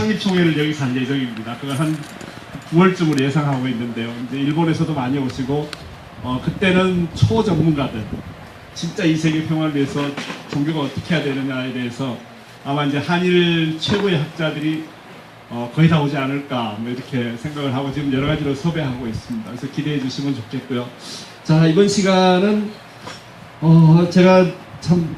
창립총회를 여기서 할 예정입니다. 그걸 한 9월쯤으로 예상하고 있는데요. 이제 일본에서도 많이 오시고, 그때는 초전문가들, 진짜 이 세계 평화를 위해서 종교가 어떻게 해야 되느냐에 대해서 아마 이제 한일 최고의 학자들이 거의 다 오지 않을까, 뭐 이렇게 생각을 하고 지금 여러 가지로 섭외하고 있습니다. 그래서 기대해 주시면 좋겠고요. 자, 이번 시간은, 제가 참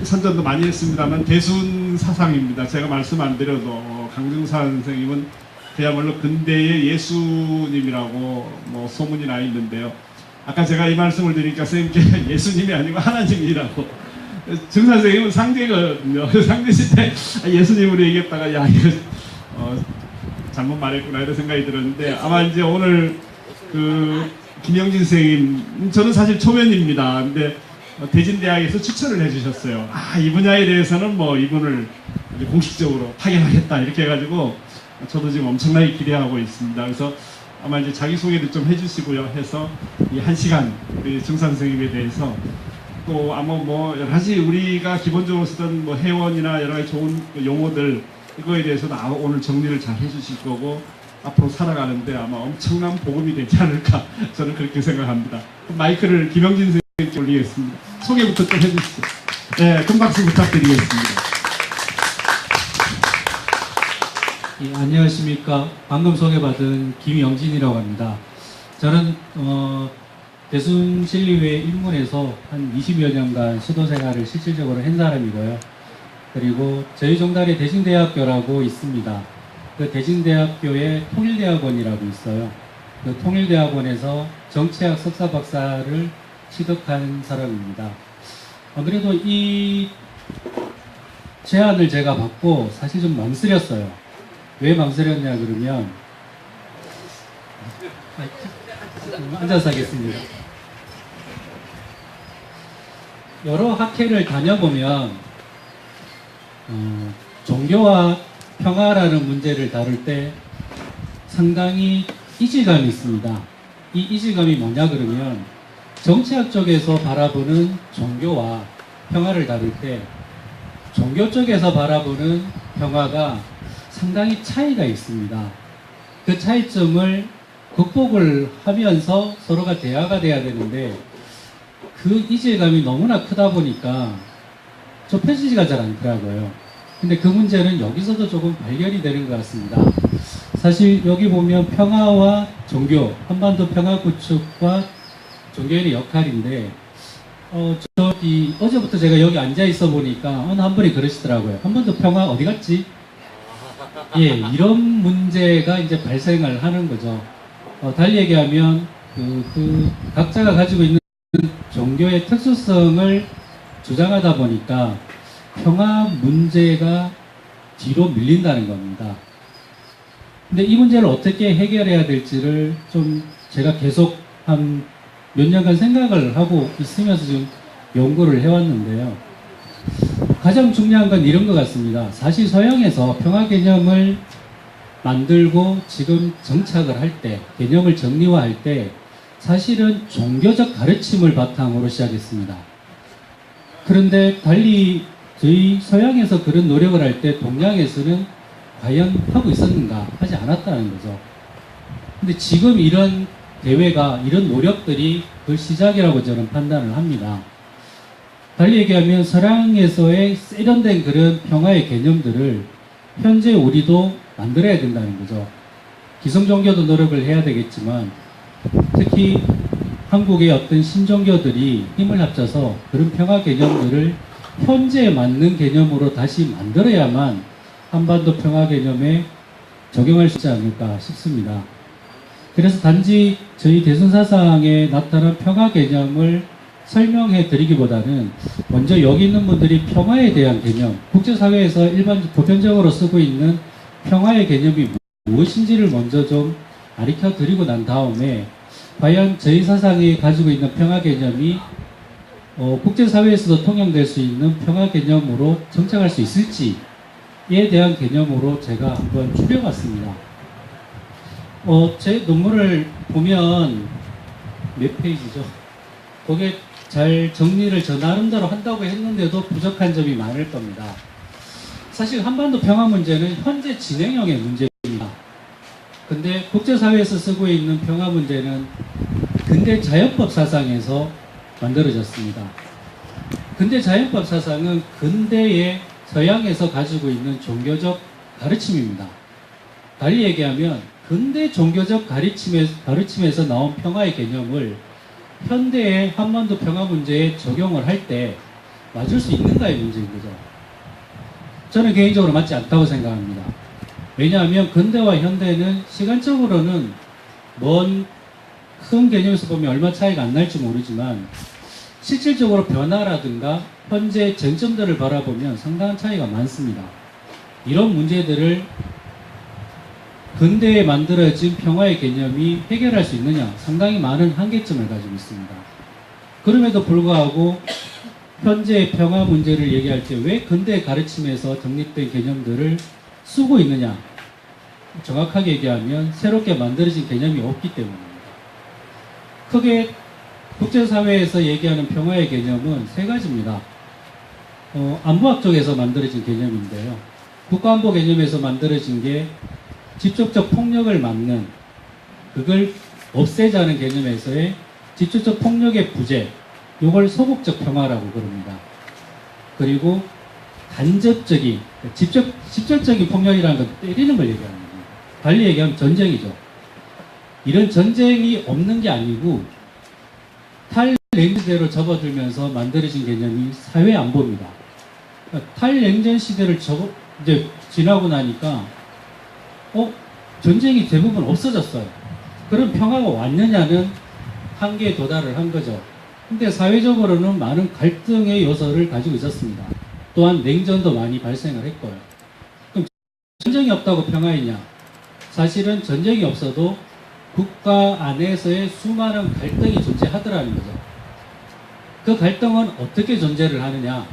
선전도 많이 했습니다만 대순 사상입니다. 제가 말씀 안 드려도 강중산 선생님은 그야말로 근대의 예수님이라고 뭐 소문이 나 있는데요. 아까 제가 이 말씀을 드리니까 선생님께 예수님이 아니고 하나님이라고. 중산 선생님은 상제거든요. 상제실 때 예수님으로 얘기했다가 야 이거 잘못 말했구나 이런 생각이 들었는데, 아마 이제 오늘 그 김영진 선생님, 저는 사실 초면입니다. 근데 대진대학에서 추천을 해주셨어요. 이 분야에 대해서는 뭐 이분을 공식적으로 파견하겠다 이렇게 해가지고 저도 지금 엄청나게 기대하고 있습니다. 그래서 아마 이제 자기소개를 좀 해주시고요 해서 이 1시간 우리 중산 선생님에 대해서, 또 아마 뭐 여러 가지 우리가 기본적으로 쓰던 뭐 회원이나 여러 가지 좋은 용어들 이거에 대해서도 오늘 정리를 잘 해주실 거고 앞으로 살아가는데 아마 엄청난 복음이 되지 않을까 저는 그렇게 생각합니다. 마이크를 김영진 선생님께 올리겠습니다. 소개부터 좀 해주시죠. 네, 큰 박수 부탁드리겠습니다. 예, 안녕하십니까. 방금 소개받은 김영진이라고 합니다. 저는 대순신리회 입문에서 한 20여 년간 수도 생활을 실질적으로 한 사람이고요. 그리고 저희 종단에 대진대학교라고 있습니다. 그 대진대학교에 통일대학원이라고 있어요. 그 통일대학원에서 정치학 석사 박사를 취득한 사람입니다. 그래도 이 제안을 제가 받고 사실 좀 망설였어요. 왜 망설였냐 그러면, 앉아서 하겠습니다. 여러 학회를 다녀보면 종교와 평화라는 문제를 다룰 때 상당히 이질감이 있습니다. 이 이질감이 뭐냐 그러면, 정치학 쪽에서 바라보는 종교와 평화를 다룰 때 종교 쪽에서 바라보는 평화가 상당히 차이가 있습니다. 그 차이점을 극복을 하면서 서로가 대화가 돼야 되는데, 그 이질감이 너무나 크다 보니까 좁혀지지가 잘 않더라고요. 근데 그 문제는 여기서도 조금 발견이 되는 것 같습니다. 사실 여기 보면 평화와 종교, 한반도 평화 구축과 종교인의 역할인데, 어제부터 제가 여기 앉아 있어 보니까 어느 한 분이 그러시더라고요. 한반도 평화 어디 갔지? 예, 이런 문제가 이제 발생을 하는 거죠. 달리 얘기하면 그 각자가 가지고 있는 종교의 특수성을 주장하다 보니까 평화 문제가 뒤로 밀린다는 겁니다. 근데 이 문제를 어떻게 해결해야 될지를 좀 제가 계속 한 몇 년간 생각을 하고 있으면서 지금 연구를 해왔는데요. 가장 중요한 건 이런 것 같습니다. 사실 서양에서 평화 개념을 만들고 지금 정착을 할 때, 개념을 정리화할 때 사실은 종교적 가르침을 바탕으로 시작했습니다. 그런데 달리 저희 서양에서 그런 노력을 할 때 동양에서는 과연 하고 있었는가? 하지 않았다는 거죠. 근데 지금 이런 대회가, 이런 노력들이 그 시작이라고 저는 판단을 합니다. 달리 얘기하면 서양에서의 세련된 그런 평화의 개념들을 현재 우리도 만들어야 된다는 거죠. 기성종교도 노력을 해야 되겠지만 특히 한국의 어떤 신종교들이 힘을 합쳐서 그런 평화 개념들을 현재에 맞는 개념으로 다시 만들어야만 한반도 평화 개념에 적용할 수 있지 않을까 싶습니다. 그래서 단지 저희 대순사상에 나타난 평화 개념을 설명해 드리기보다는 먼저 여기 있는 분들이 평화에 대한 개념, 국제사회에서 보편적으로 쓰고 있는 평화의 개념이 무엇인지를 먼저 좀 가르쳐 드리고 난 다음에 과연 저희 사상이 가지고 있는 평화 개념이 국제사회에서도 통용될 수 있는 평화 개념으로 정착할 수 있을지에 대한 개념으로 제가 한번 추려봤습니다. 제 논문을 보면 몇 페이지죠? 거기에 잘 정리를 저 나름대로 한다고 했는데도 부족한 점이 많을 겁니다. 사실 한반도 평화 문제는 현재 진행형의 문제입니다. 근데 국제사회에서 쓰고 있는 평화 문제는 근대 자연법 사상에서 만들어졌습니다. 근대 자연법 사상은 근대의 서양에서 가지고 있는 종교적 가르침입니다. 달리 얘기하면 근대 종교적 가르침에서 나온 평화의 개념을 현대의 한반도 평화 문제에 적용을 할 때 맞을 수 있는가의 문제인 거죠. 저는 개인적으로 맞지 않다고 생각합니다. 왜냐하면 근대와 현대는 시간적으로는 먼 큰 개념에서 보면 얼마 차이가 안 날지 모르지만 실질적으로 변화라든가 현재 쟁점들을 바라보면 상당한 차이가 많습니다. 이런 문제들을 근대에 만들어진 평화의 개념이 해결할 수 있느냐 상당히 많은 한계점을 가지고 있습니다. 그럼에도 불구하고 현재의 평화 문제를 얘기할 때 왜 근대 가르침에서 정립된 개념들을 쓰고 있느냐, 정확하게 얘기하면 새롭게 만들어진 개념이 없기 때문입니다. 크게 국제사회에서 얘기하는 평화의 개념은 세 가지입니다. 안보학 쪽에서 만들어진 개념인데요. 국가안보 개념에서 만들어진 게 직접적 폭력을 막는, 그걸 없애자는 개념에서의 직접적 폭력의 부재, 이걸 소극적 평화라고 그럽니다. 그리고 간접적인, 직접적인 폭력이라는 건 때리는 걸 얘기합니다. 달리 얘기하면 전쟁이죠. 이런 전쟁이 없는 게 아니고 탈냉전대로 접어들면서 만들어진 개념이 사회안보입니다. 그러니까 탈냉전 시대를 이제 지나고 나니까 전쟁이 대부분 없어졌어요. 그럼 평화가 왔느냐는 한계에 도달을 한 거죠. 근데 사회적으로는 많은 갈등의 요소를 가지고 있었습니다. 또한 냉전도 많이 발생을 했고요. 그럼 전쟁이 없다고 평화했냐? 사실은 전쟁이 없어도 국가 안에서의 수많은 갈등이 존재하더라는 거죠. 그 갈등은 어떻게 존재를 하느냐?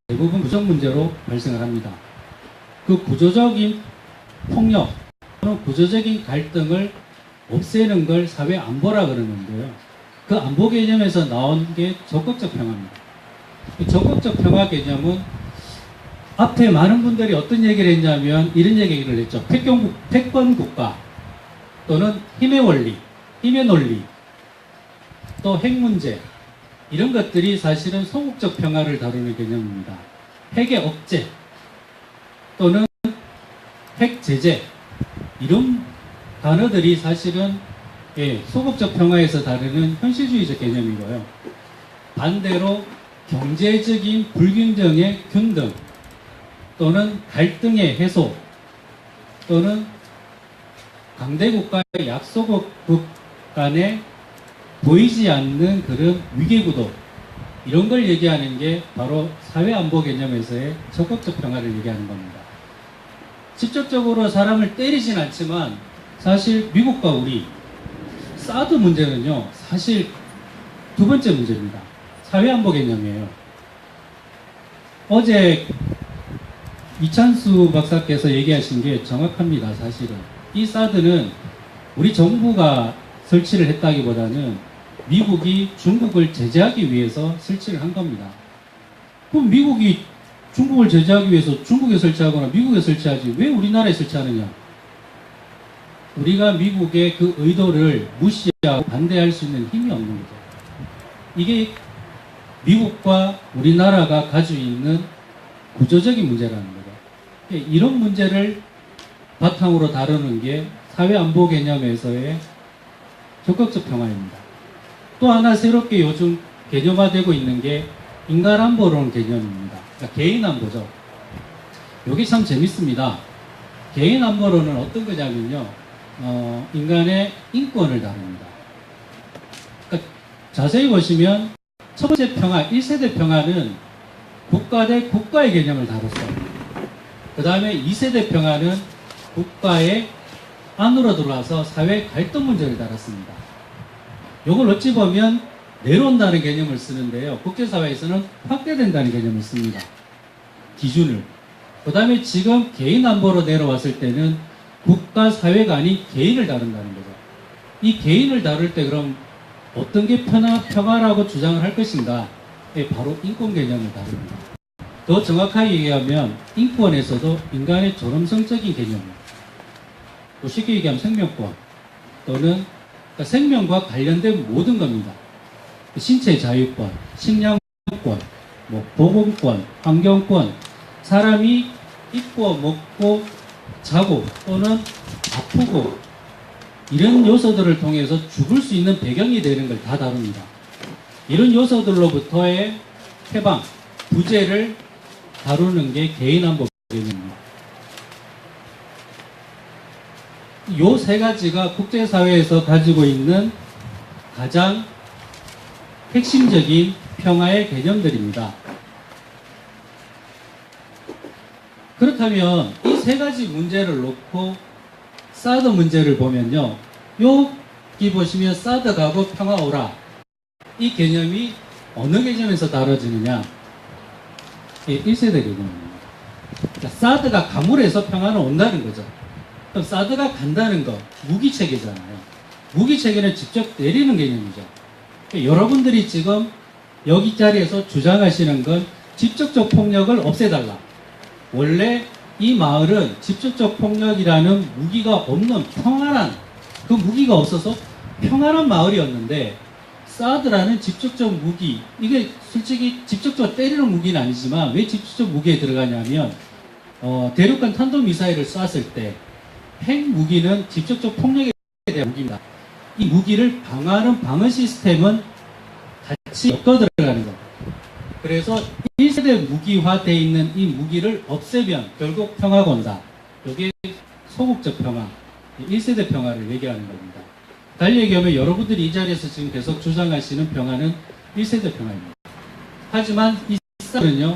대부분 구조 문제로 발생을 합니다. 그 구조적인 폭력 또는 구조적인 갈등을 없애는 걸 사회 안보라 그러는데요. 그 안보 개념에서 나온 게 적극적 평화입니다. 이 적극적 평화 개념은 앞에 많은 분들이 어떤 얘기를 했냐면 이런 얘기를 했죠. 패권 국가 또는 힘의 원리, 힘의 논리, 또 핵 문제, 이런 것들이 사실은 소극적 평화를 다루는 개념입니다. 핵의 억제 또는 핵 제재, 이런 단어들이 사실은 소극적 평화에서 다루는 현실주의적 개념이고요. 반대로 경제적인 불균형의 균등 또는 갈등의 해소 또는 강대국가의 약소국 간에 보이지 않는 그런 위계구도, 이런 걸 얘기하는 게 바로 사회안보 개념에서의 적극적 평화를 얘기하는 겁니다. 직접적으로 사람을 때리진 않지만 사실 미국과 우리 사드 문제는요, 사실 두 번째 문제입니다. 사회안보 개념이에요. 어제 이찬수 박사께서 얘기하신 게 정확합니다. 사실은 이 사드는 우리 정부가 설치를 했다기보다는 미국이 중국을 제재하기 위해서 설치를 한 겁니다. 그럼 미국이 중국을 제재하기 위해서 중국에 설치하거나 미국에 설치하지 왜 우리나라에 설치하느냐? 우리가 미국의 그 의도를 무시하고 반대할 수 있는 힘이 없는 거죠. 이게 미국과 우리나라가 가지고 있는 구조적인 문제라는 거죠. 이런 문제를 바탕으로 다루는 게 사회안보 개념에서의 적극적 평화입니다. 또 하나 새롭게 요즘 개념화되고 있는 게 인간안보론 개념입니다. 그러니까 개인안보죠. 여기 참 재밌습니다. 개인안보론은 어떤 거냐면요, 인간의 인권을 다룹니다. 그러니까 자세히 보시면 첫 번째 평화, 1세대 평화는 국가 대 국가의 개념을 다뤘어요. 그 다음에 2세대 평화는 국가의 안으로 들어와서 사회 갈등 문제를 다뤘습니다. 이걸 어찌 보면 내려온다는 개념을 쓰는데요. 국제사회에서는 확대된다는 개념을 씁니다. 기준을. 그 다음에 지금 개인 안보로 내려왔을 때는 국가 사회가 아닌 개인을 다룬다는 거죠. 이 개인을 다룰 때 그럼 어떤 게 평화라고 주장을 할 것인가? 바로 인권 개념을 다룹니다. 더 정확하게 얘기하면 인권에서도 인간의 존엄성적인 개념이에요. 또 쉽게 얘기하면 생명권 또는 그러니까 생명과 관련된 모든 겁니다. 신체 자유권, 식량권, 뭐 보건권, 환경권, 사람이 입고 먹고 자고 또는 아프고 이런 요소들을 통해서 죽을 수 있는 배경이 되는 걸 다 다룹니다. 이런 요소들로부터의 해방, 부재를 다루는 게 개인안보 개념입니다. 요 세 가지가 국제사회에서 가지고 있는 가장 핵심적인 평화의 개념들입니다. 그렇다면 이 세 가지 문제를 놓고 사드 문제를 보면요. 여기 보시면 사드 가고 평화 오라. 이 개념이 어느 개념에서 다뤄지느냐? 1세대 개념입니다. 그러니까 사드가 가물해서 평화는 온다는 거죠. 그럼 사드가 간다는 거 무기체계잖아요. 무기체계는 직접 내리는 개념이죠. 그러니까 여러분들이 지금 여기 자리에서 주장하시는 건 직접적 폭력을 없애달라. 원래 이 마을은 직접적 폭력이라는 무기가 없는 평안한 그 무기가 없어서 평안한 마을이었는데 사드라는 직접적 무기, 이게 솔직히 직접적으로 때리는 무기는 아니지만 왜 직접적 무기에 들어가냐면 대륙간 탄도미사일을 쐈을 때 핵무기는 직접적 폭력에 대한 무기입니다. 이 무기를 방어하는 방어 시스템은 같이 엮어 들어가는 겁니다. 그래서 1세대 무기화되어 있는 이 무기를 없애면 결국 평화가 온다. 이게 소극적 평화, 1세대 평화를 얘기하는 겁니다. 달리 얘기하면 여러분들이 이 자리에서 지금 계속 주장하시는 평화는 1세대 평화입니다. 하지만 이 사드는요,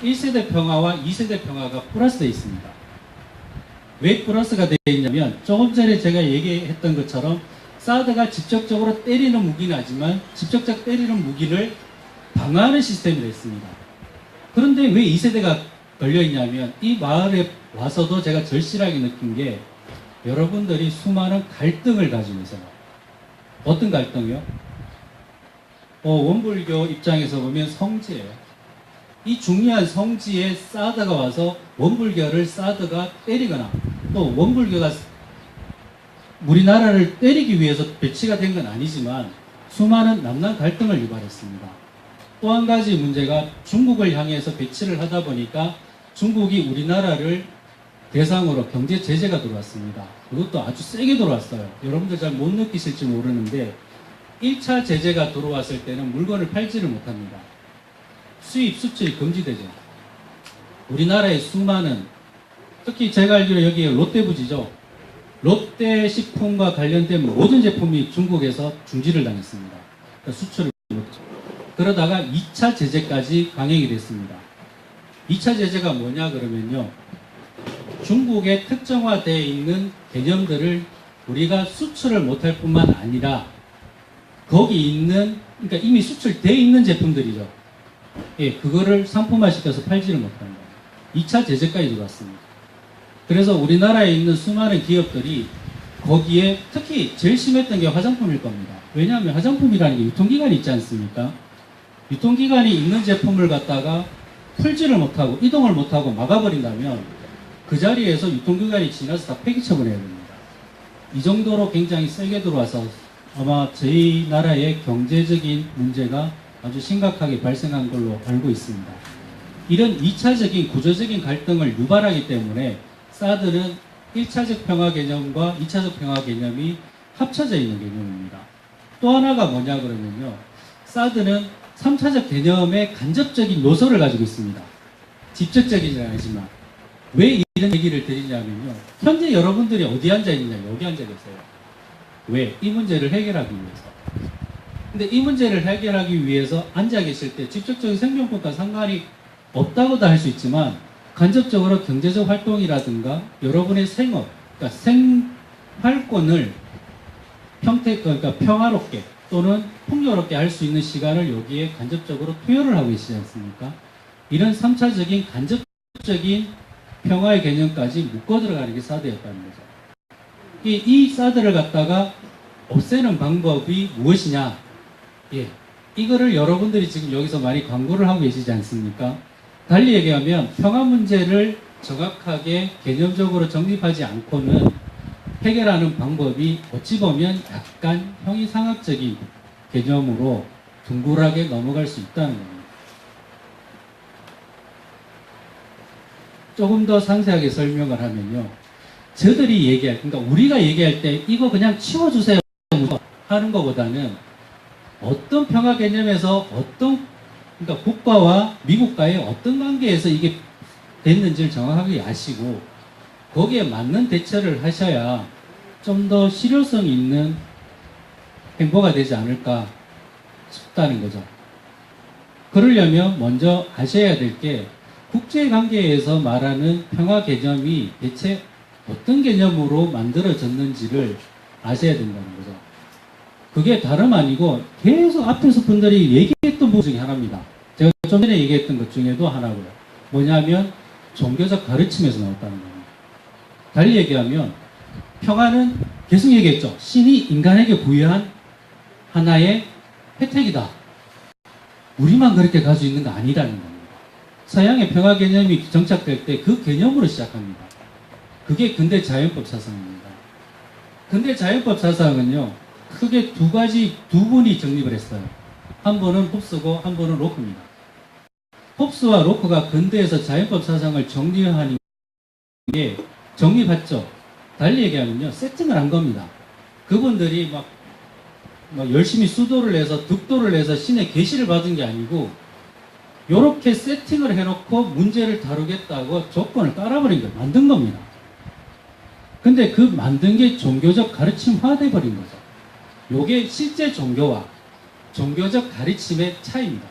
1세대 평화와 2세대 평화가 플러스되어 있습니다. 왜 플러스가 되어 있냐면 조금 전에 제가 얘기했던 것처럼 사드가 직접적으로 때리는 무기는 하지만 직접적 때리는 무기를 방어하는 시스템이 됐습니다. 그런데 왜 2세대가 걸려있냐면 이 마을에 와서도 제가 절실하게 느낀 게 여러분들이 수많은 갈등을 가지고 있어요. 어떤 갈등이요? 원불교 입장에서 보면 성지예요. 이 중요한 성지에 사드가 와서 원불교를 사드가 때리거나 또 원불교가 우리나라를 때리기 위해서 배치가 된 건 아니지만 수많은 남남 갈등을 유발했습니다. 또 한 가지 문제가 중국을 향해서 배치를 하다 보니까 중국이 우리나라를 대상으로 경제 제재가 들어왔습니다. 그것도 아주 세게 들어왔어요. 여러분들 잘 못 느끼실지 모르는데 1차 제재가 들어왔을 때는 물건을 팔지를 못합니다. 수입, 수출이 금지되죠. 우리나라의 수많은, 특히 제가 알기로 여기 롯데부지죠. 롯데식품과 관련된 모든 제품이 중국에서 중지를 당했습니다. 그러니까 수출을 못했죠. 그러다가 2차 제재까지 강행이 됐습니다. 2차 제재가 뭐냐 그러면요. 중국에 특정화되어 있는 개념들을 우리가 수출을 못할 뿐만 아니라 거기 있는, 그러니까 이미 수출되어 있는 제품들이죠. 예, 그거를 상품화시켜서 팔지를 못하는 거예요. 2차 제재까지 들어왔습니다. 그래서 우리나라에 있는 수많은 기업들이 거기에 특히 제일 심했던 게 화장품일 겁니다. 왜냐하면 화장품이라는 게 유통기간이 있지 않습니까? 유통기간이 있는 제품을 갖다가 풀지를 못하고 이동을 못하고 막아버린다면 그 자리에서 유통기간이 지나서 다 폐기 처분해야 됩니다. 이 정도로 굉장히 세게 들어와서 아마 저희 나라의 경제적인 문제가 아주 심각하게 발생한 걸로 알고 있습니다. 이런 2차적인 구조적인 갈등을 유발하기 때문에 사드는 1차적 평화 개념과 2차적 평화 개념이 합쳐져 있는 개념입니다. 또 하나가 뭐냐 그러면요. 사드는 3차적 개념의 간접적인 요소를 가지고 있습니다. 직접적이진 아니지만. 왜 이런 얘기를 드리냐면요. 현재 여러분들이 어디 앉아 있느냐, 여기 앉아 계세요. 왜? 이 문제를 해결하기 위해서. 근데 이 문제를 해결하기 위해서 앉아 계실 때 직접적인 생존권과 상관이 없다고도 할 수 있지만 간접적으로 경제적 활동이라든가 여러분의 생업, 그러니까 생활권을 그러니까 평화롭게 또는 풍요롭게 할 수 있는 시간을 여기에 간접적으로 투여를 하고 계시지 않습니까? 이런 3차적인 간접적인 평화의 개념까지 묶어 들어가는 게 사드였다는 거죠. 이 사드를 갖다가 없애는 방법이 무엇이냐? 예, 이거를 여러분들이 지금 여기서 많이 광고를 하고 계시지 않습니까? 달리 얘기하면 평화 문제를 정확하게 개념적으로 정립하지 않고는 해결하는 방법이 어찌 보면 약간 형이상학적인 개념으로 둥글하게 넘어갈 수 있다는 겁니다. 조금 더 상세하게 설명을 하면요. 저들이 그러니까 우리가 얘기할 때 이거 그냥 치워주세요 하는 것보다는 어떤 평화 개념에서 그러니까 국가와 미국과의 어떤 관계에서 이게 됐는지를 정확하게 아시고 거기에 맞는 대처를 하셔야 좀 더 실효성 있는 행보가 되지 않을까 싶다는 거죠. 그러려면 먼저 아셔야 될 게 국제관계에서 말하는 평화 개념이 대체 어떤 개념으로 만들어졌는지를 아셔야 된다는 거죠. 그게 다름 아니고 계속 앞에서 분들이 얘기했던 부분 중에 하나입니다. 제가 좀 전에 얘기했던 것 중에도 하나고요. 뭐냐면 종교적 가르침에서 나왔다는 겁니다. 달리 얘기하면 평화는 계속 얘기했죠. 신이 인간에게 부여한 하나의 혜택이다. 우리만 그렇게 가지고 있는 거 아니라는 겁니다. 서양의 평화 개념이 정착될 때 그 개념으로 시작합니다. 그게 근대 자연법 사상입니다. 근대 자연법 사상은요, 크게 두 분이 정립을 했어요. 한 분은 홉스고 한 분은 로크입니다. 홉스와 로크가 근대에서 자연법 사상을 정리하는 게 정립했죠. 달리 얘기하면요, 세팅을 한 겁니다. 그분들이 막 열심히 수도를 내서 득도를 내서 신의 계시를 받은 게 아니고 요렇게 세팅을 해놓고 문제를 다루겠다고 조건을 깔아버린 거예요. 만든 겁니다. 근데 그 만든 게 종교적 가르침화 돼버린 거죠. 요게 실제 종교와 종교적 가르침의 차이입니다.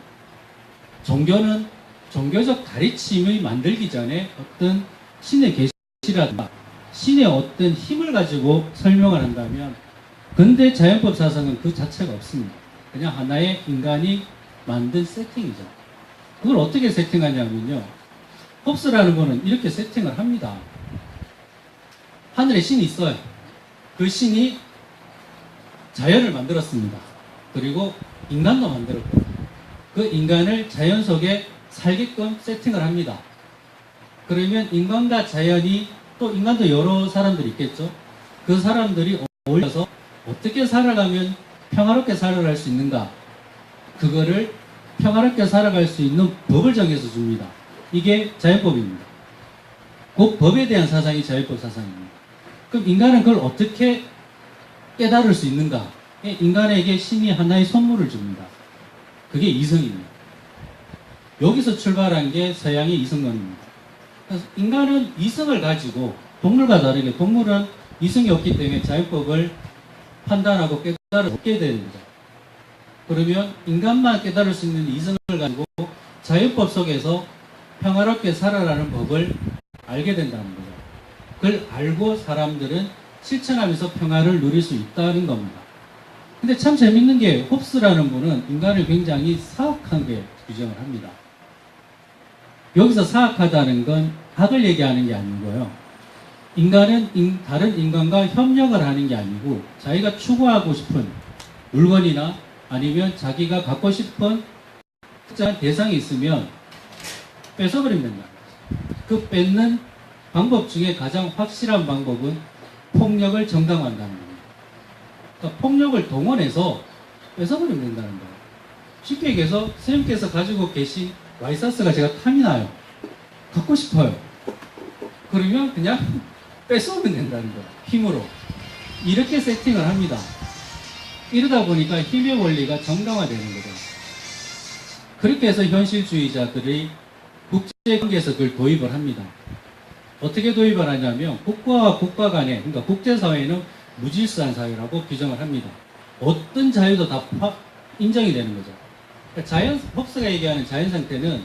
종교는 종교적 가르침을 만들기 전에 어떤 신의 계시라든가 신의 어떤 힘을 가지고 설명을 한다면 근대 자연법 사상은 그 자체가 없습니다. 그냥 하나의 인간이 만든 세팅이죠. 그걸 어떻게 세팅하냐면요. 홉스라는 분은 이렇게 세팅을 합니다. 하늘에 신이 있어요. 그 신이 자연을 만들었습니다. 그리고 인간도 만들었고 그 인간을 자연 속에 살게끔 세팅을 합니다. 그러면 인간과 자연이 또 인간도 여러 사람들이 있겠죠. 그 사람들이 어울려서 어떻게 살아가면 평화롭게 살아갈 수 있는가, 그거를 평화롭게 살아갈 수 있는 법을 정해서 줍니다. 이게 자연법입니다. 그 법에 대한 사상이 자연법 사상입니다. 그럼 인간은 그걸 어떻게 깨달을 수 있는가? 인간에게 신이 하나의 선물을 줍니다. 그게 이성입니다. 여기서 출발한 게 서양의 이성론입니다. 그래서 인간은 이성을 가지고 동물과 다르게 동물은 이성이 없기 때문에 자연법을 판단하고 깨달을 얻게 됩니다. 그러면 인간만 깨달을 수 있는 이성을 가지고 자연법 속에서 평화롭게 살아가는 법을 알게 된다는 거죠. 그걸 알고 사람들은 실천하면서 평화를 누릴 수 있다는 겁니다. 근데 참 재밌는 게 홉스라는 분은 인간을 굉장히 사악하게 규정을 합니다. 여기서 사악하다는 건 악을 얘기하는 게 아니고요. 인간은 다른 인간과 협력을 하는 게 아니고 자기가 추구하고 싶은 물건이나 아니면 자기가 갖고 싶은 특정한 대상이 있으면 뺏어버리면 된다. 그 뺏는 방법 중에 가장 확실한 방법은 폭력을 정당화한다는 겁니다. 그러니까 폭력을 동원해서 뺏어버리면 된다는 거예요. 쉽게 얘기해서 선생님께서 가지고 계신 와이사스가 제가 탐이 나요. 갖고 싶어요. 그러면 그냥 뺏어오면 된다는 거예요. 힘으로. 이렇게 세팅을 합니다. 이러다 보니까 힘의 원리가 정당화되는 거죠. 그렇게 해서 현실주의자들이 국제관계에서 그걸 도입을 합니다. 어떻게 도입을 하냐면 국가와 국가 간에, 그러니까 국제사회는 무질서한 사회라고 규정을 합니다. 어떤 자유도 다 인정이 되는 거죠. 그러니까 홉스가 얘기하는 자연상태는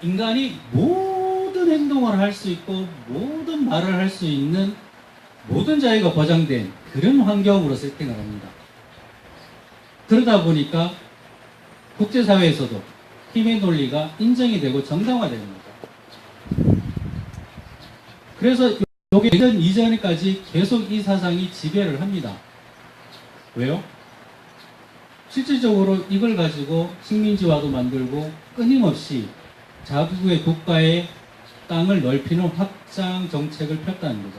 인간이 모든 행동을 할 수 있고 모든 말을 할 수 있는 모든 자유가 보장된 그런 환경으로 세팅을 합니다. 그러다 보니까 국제사회에서도 힘의 논리가 인정이 되고 정당화되는 거죠. 그래서 요게 이전까지 계속 이 사상이 지배를 합니다. 왜요? 실질적으로 이걸 가지고 식민지화도 만들고 끊임없이 자국의 국가의 땅을 넓히는 확장 정책을 폈다는 거죠.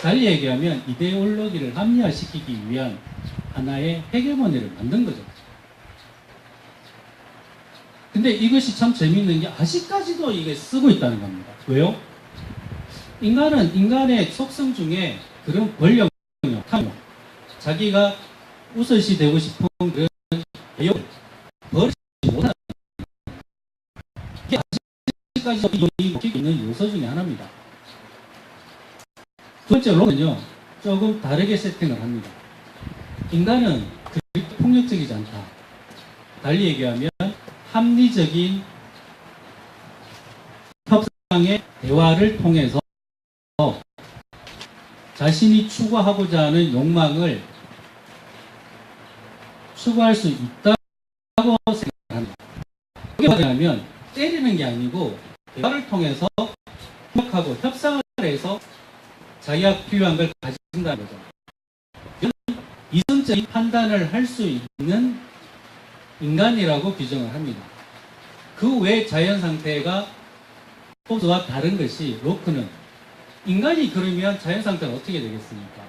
달리 얘기하면 이데올로기를 합리화시키기 위한 하나의 헤게모니를 만든 거죠. 근데 이것이 참 재밌는 게 아직까지도 이게 쓰고 있다는 겁니다. 왜요? 인간은 인간의 속성 중에 그런 권력, 탐욕, 자기가 우선시 되고 싶은 그런 대욕을 버리지 못하는 이게 아직까지도 먹히고 있는 요소 중에 하나입니다. 두 번째로는요, 조금 다르게 세팅을 합니다. 인간은 그렇게 폭력적이지 않다. 달리 얘기하면 합리적인 협상의 대화를 통해서 자신이 추구하고자 하는 욕망을 추구할 수 있다고 생각합니다. 그게 뭐냐면 때리는 게 아니고 대화를 통해서 협력하고 협상을 해서 자기가 필요한 걸 가진다는 거죠. 이성적인 판단을 할 수 있는 인간이라고 규정을 합니다. 그 외 자연 상태가 호브스와 다른 것이 로크는 인간이 그러면 자연 상태가 어떻게 되겠습니까?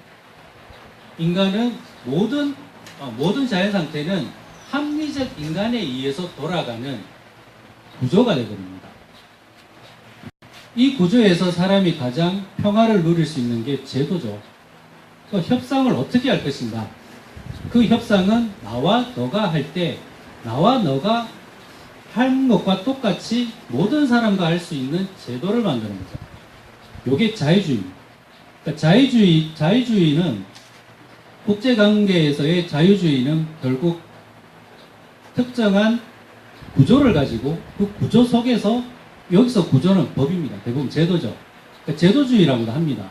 인간은 모든 자연 상태는 합리적 인간에 의해서 돌아가는 구조가 되버립니다. 이 구조에서 사람이 가장 평화를 누릴 수 있는 게 제도죠. 그 협상을 어떻게 할 것인가? 그 협상은 나와 너가 할 때 나와 너가 한 것과 똑같이 모든 사람과 할 수 있는 제도를 만드는 거죠. 요게 자유주의입니다. 그러니까 자유주의는 국제관계에서의 자유주의는 결국 특정한 구조를 가지고 그 구조 속에서 여기서 구조는 법입니다. 대부분 제도죠. 그러니까 제도주의라고도 합니다.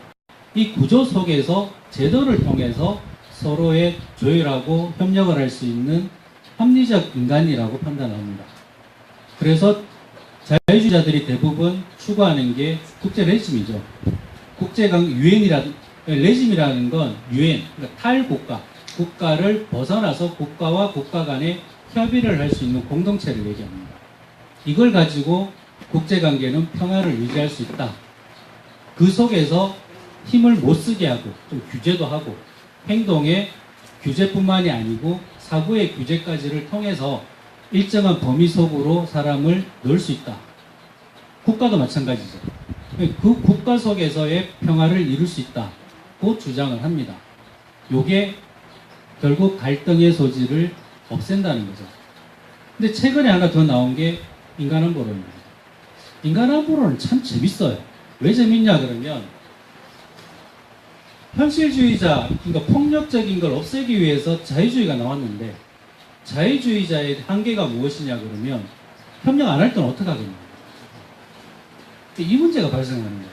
이 구조 속에서 제도를 통해서 서로의 조율하고 협력을 할 수 있는 합리적 인간이라고 판단합니다. 그래서 자유주의자들이 대부분 추구하는 게 국제 레짐이죠. 레짐이라는 건 유엔, 그러니까 탈국가, 국가를 벗어나서 국가와 국가 간에 협의를 할 수 있는 공동체를 얘기합니다. 이걸 가지고 국제관계는 평화를 유지할 수 있다. 그 속에서 힘을 못 쓰게 하고 좀 규제도 하고 행동의 규제뿐만이 아니고 사고의 규제까지를 통해서 일정한 범위 속으로 사람을 넣을 수 있다. 국가도 마찬가지죠. 그 국가 속에서의 평화를 이룰 수 있다고 주장을 합니다. 요게 결국 갈등의 소지를 없앤다는 거죠. 근데 최근에 하나 더 나온 게 인간안보론입니다. 인간안보론은 참 재밌어요. 왜 재밌냐 그러면 현실주의자, 그러니까 폭력적인 걸 없애기 위해서 자유주의가 나왔는데 자유주의자의 한계가 무엇이냐 그러면 협력 안 할 때는 어떻게 하겠냐. 이 문제가 발생하는 거예요.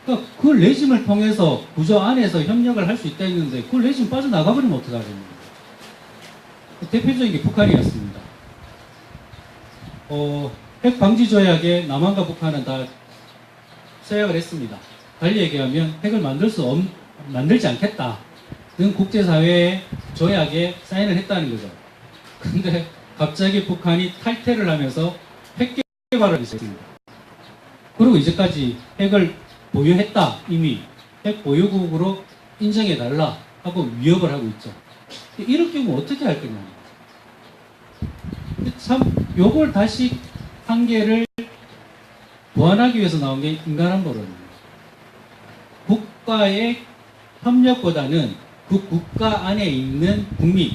그러니까 그 레짐을 통해서 구조 안에서 협력을 할 수 있다 했는데 그 레짐 빠져나가버리면 어떻게 하겠냐. 대표적인 게 북한이었습니다. 핵 방지 조약에 남한과 북한은 다 서약을 했습니다. 달리 얘기하면 핵을 만들지 않겠다는 국제사회의 조약에 사인을 했다는 거죠. 근데 갑자기 북한이 탈퇴를 하면서 핵 개발을 했습니다. 그리고 이제까지 핵을 보유했다. 이미 핵 보유국으로 인정해달라 하고 위협을 하고 있죠. 이럴 경우 어떻게 할 거냐. 참 요걸 다시 한계를 보완하기 위해서 나온 게 인간안보론입니다. 국가의 협력보다는 그 국가 안에 있는 국민,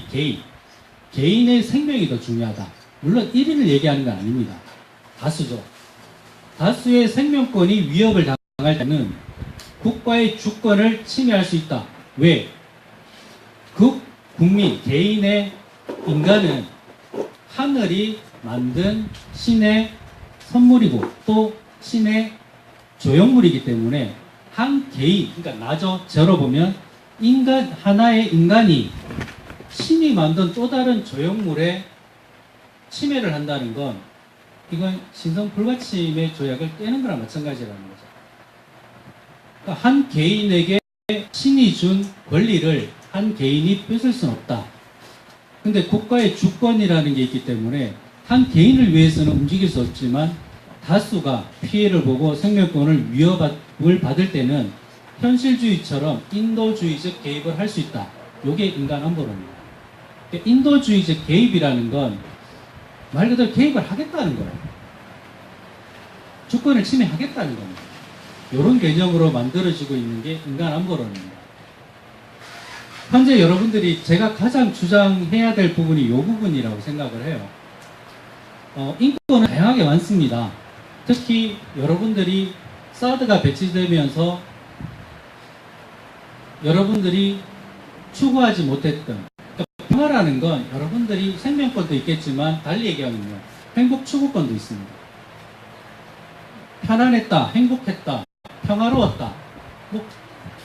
개인의 생명이 더 중요하다. 물론 1인을 얘기하는 건 아닙니다. 다수죠. 다수의 생명권이 위협을 당할 때는 국가의 주권을 침해할 수 있다. 왜? 그 국민, 개인의 인간은 하늘이 만든 신의 선물이고 또 신의 조형물이기 때문에 한 개인, 그러니까 나죠. 저로 보면 하나의 인간이 신이 만든 또 다른 조형물에 침해를 한다는 건 이건 신성 불가침의 조약을 깨는 거랑 마찬가지라는 거죠. 그러니까 한 개인에게 신이 준 권리를 한 개인이 뺏을 수는 없다. 근데 국가의 주권이라는 게 있기 때문에 한 개인을 위해서는 움직일 수 없지만 다수가 피해를 보고 생명권을 위협을 받을 때는 현실주의처럼 인도주의적 개입을 할 수 있다. 이게 인간 안보론입니다. 그러니까 인도주의적 개입이라는 건 말 그대로 개입을 하겠다는 거예요. 주권을 침해하겠다는 겁니다. 이런 개념으로 만들어지고 있는 게 인간 안보론입니다. 현재 여러분들이 제가 가장 주장해야 될 부분이 이 부분이라고 생각을 해요. 인권은 다양하게 많습니다. 특히 여러분들이 사드가 배치되면서 여러분들이 추구하지 못했던, 그러니까 평화라는 건 여러분들이 생명권도 있겠지만 달리 얘기하면요, 행복 추구권도 있습니다. 편안했다, 행복했다, 평화로웠다. 뭐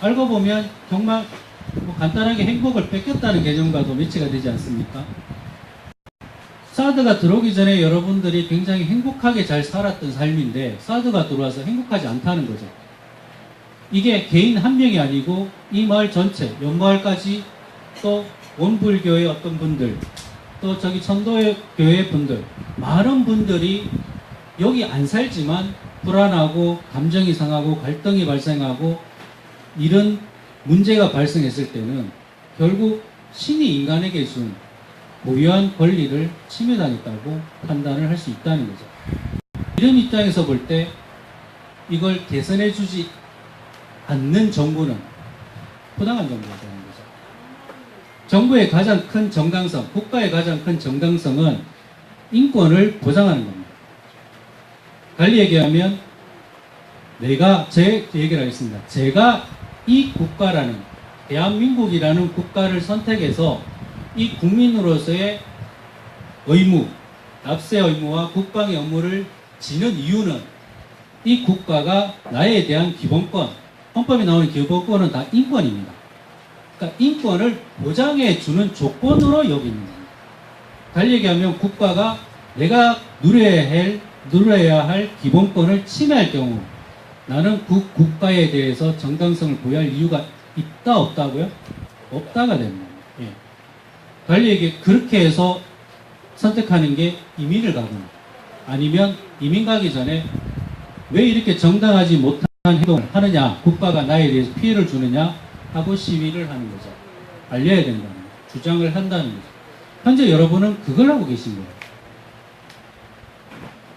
알고 보면 정말 뭐 간단하게 행복을 뺏겼다는 개념과도 매치가 되지 않습니까? 사드가 들어오기 전에 여러분들이 굉장히 행복하게 잘 살았던 삶인데 사드가 들어와서 행복하지 않다는 거죠. 이게 개인 한 명이 아니고 이 마을 전체, 옆마을까지, 또 원불교의 어떤 분들, 또 저기 천도의 교회 분들, 많은 분들이 여기 안 살지만 불안하고 감정이 상하고 갈등이 발생하고 이런 문제가 발생했을 때는 결국 신이 인간에게 준 고유한 권리를 침해당했다고 판단을 할 수 있다는 거죠. 이런 입장에서 볼 때 이걸 개선해 주지 않는 정부는 부당한 정부가 되는 거죠. 정부의 가장 큰 정당성, 국가의 가장 큰 정당성은 인권을 보장하는 겁니다. 달리 얘기하면 제 얘기를 하겠습니다. 제가 이 국가라는, 대한민국이라는 국가를 선택해서 이 국민으로서의 의무, 납세 의무와 국방의 업무를 지는 이유는 이 국가가 나에 대한 기본권, 헌법에 나오는 기본권은 다 인권입니다. 그러니까 인권을 보장해 주는 조건으로 여기는 겁니다. 달리 얘기하면 국가가 내가 누려야 할 기본권을 침해할 경우 나는 그 국가에 대해서 정당성을 부여할 이유가 있다 없다고요? 없다가 됩니다. 예. 달리 얘기 그렇게 해서 선택하는 게 이민을 가거나 아니면 이민 가기 전에 왜 이렇게 정당하지 못한 행동을 하느냐, 국가가 나에 대해서 피해를 주느냐 하고 시위를 하는 거죠. 알려야 된다는 거죠. 주장을 한다는 거죠. 현재 여러분은 그걸 하고 계신 거예요.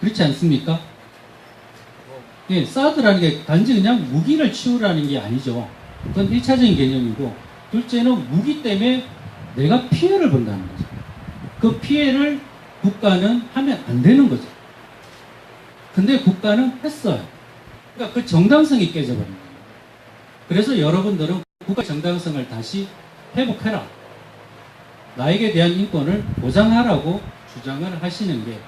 그렇지 않습니까? 예, 사드라는 게 단지 그냥 무기를 치우라는 게 아니죠. 그건 1차적인 개념이고, 둘째는 무기 때문에 내가 피해를 본다는 거죠. 그 피해를 국가는 하면 안 되는 거죠. 근데 국가는 했어요. 그러니까 그 정당성이 깨져버린 거예요. 그래서 여러분들은 국가 정당성을 다시 회복해라. 나에게 대한 인권을 보장하라고 주장을 하시는 게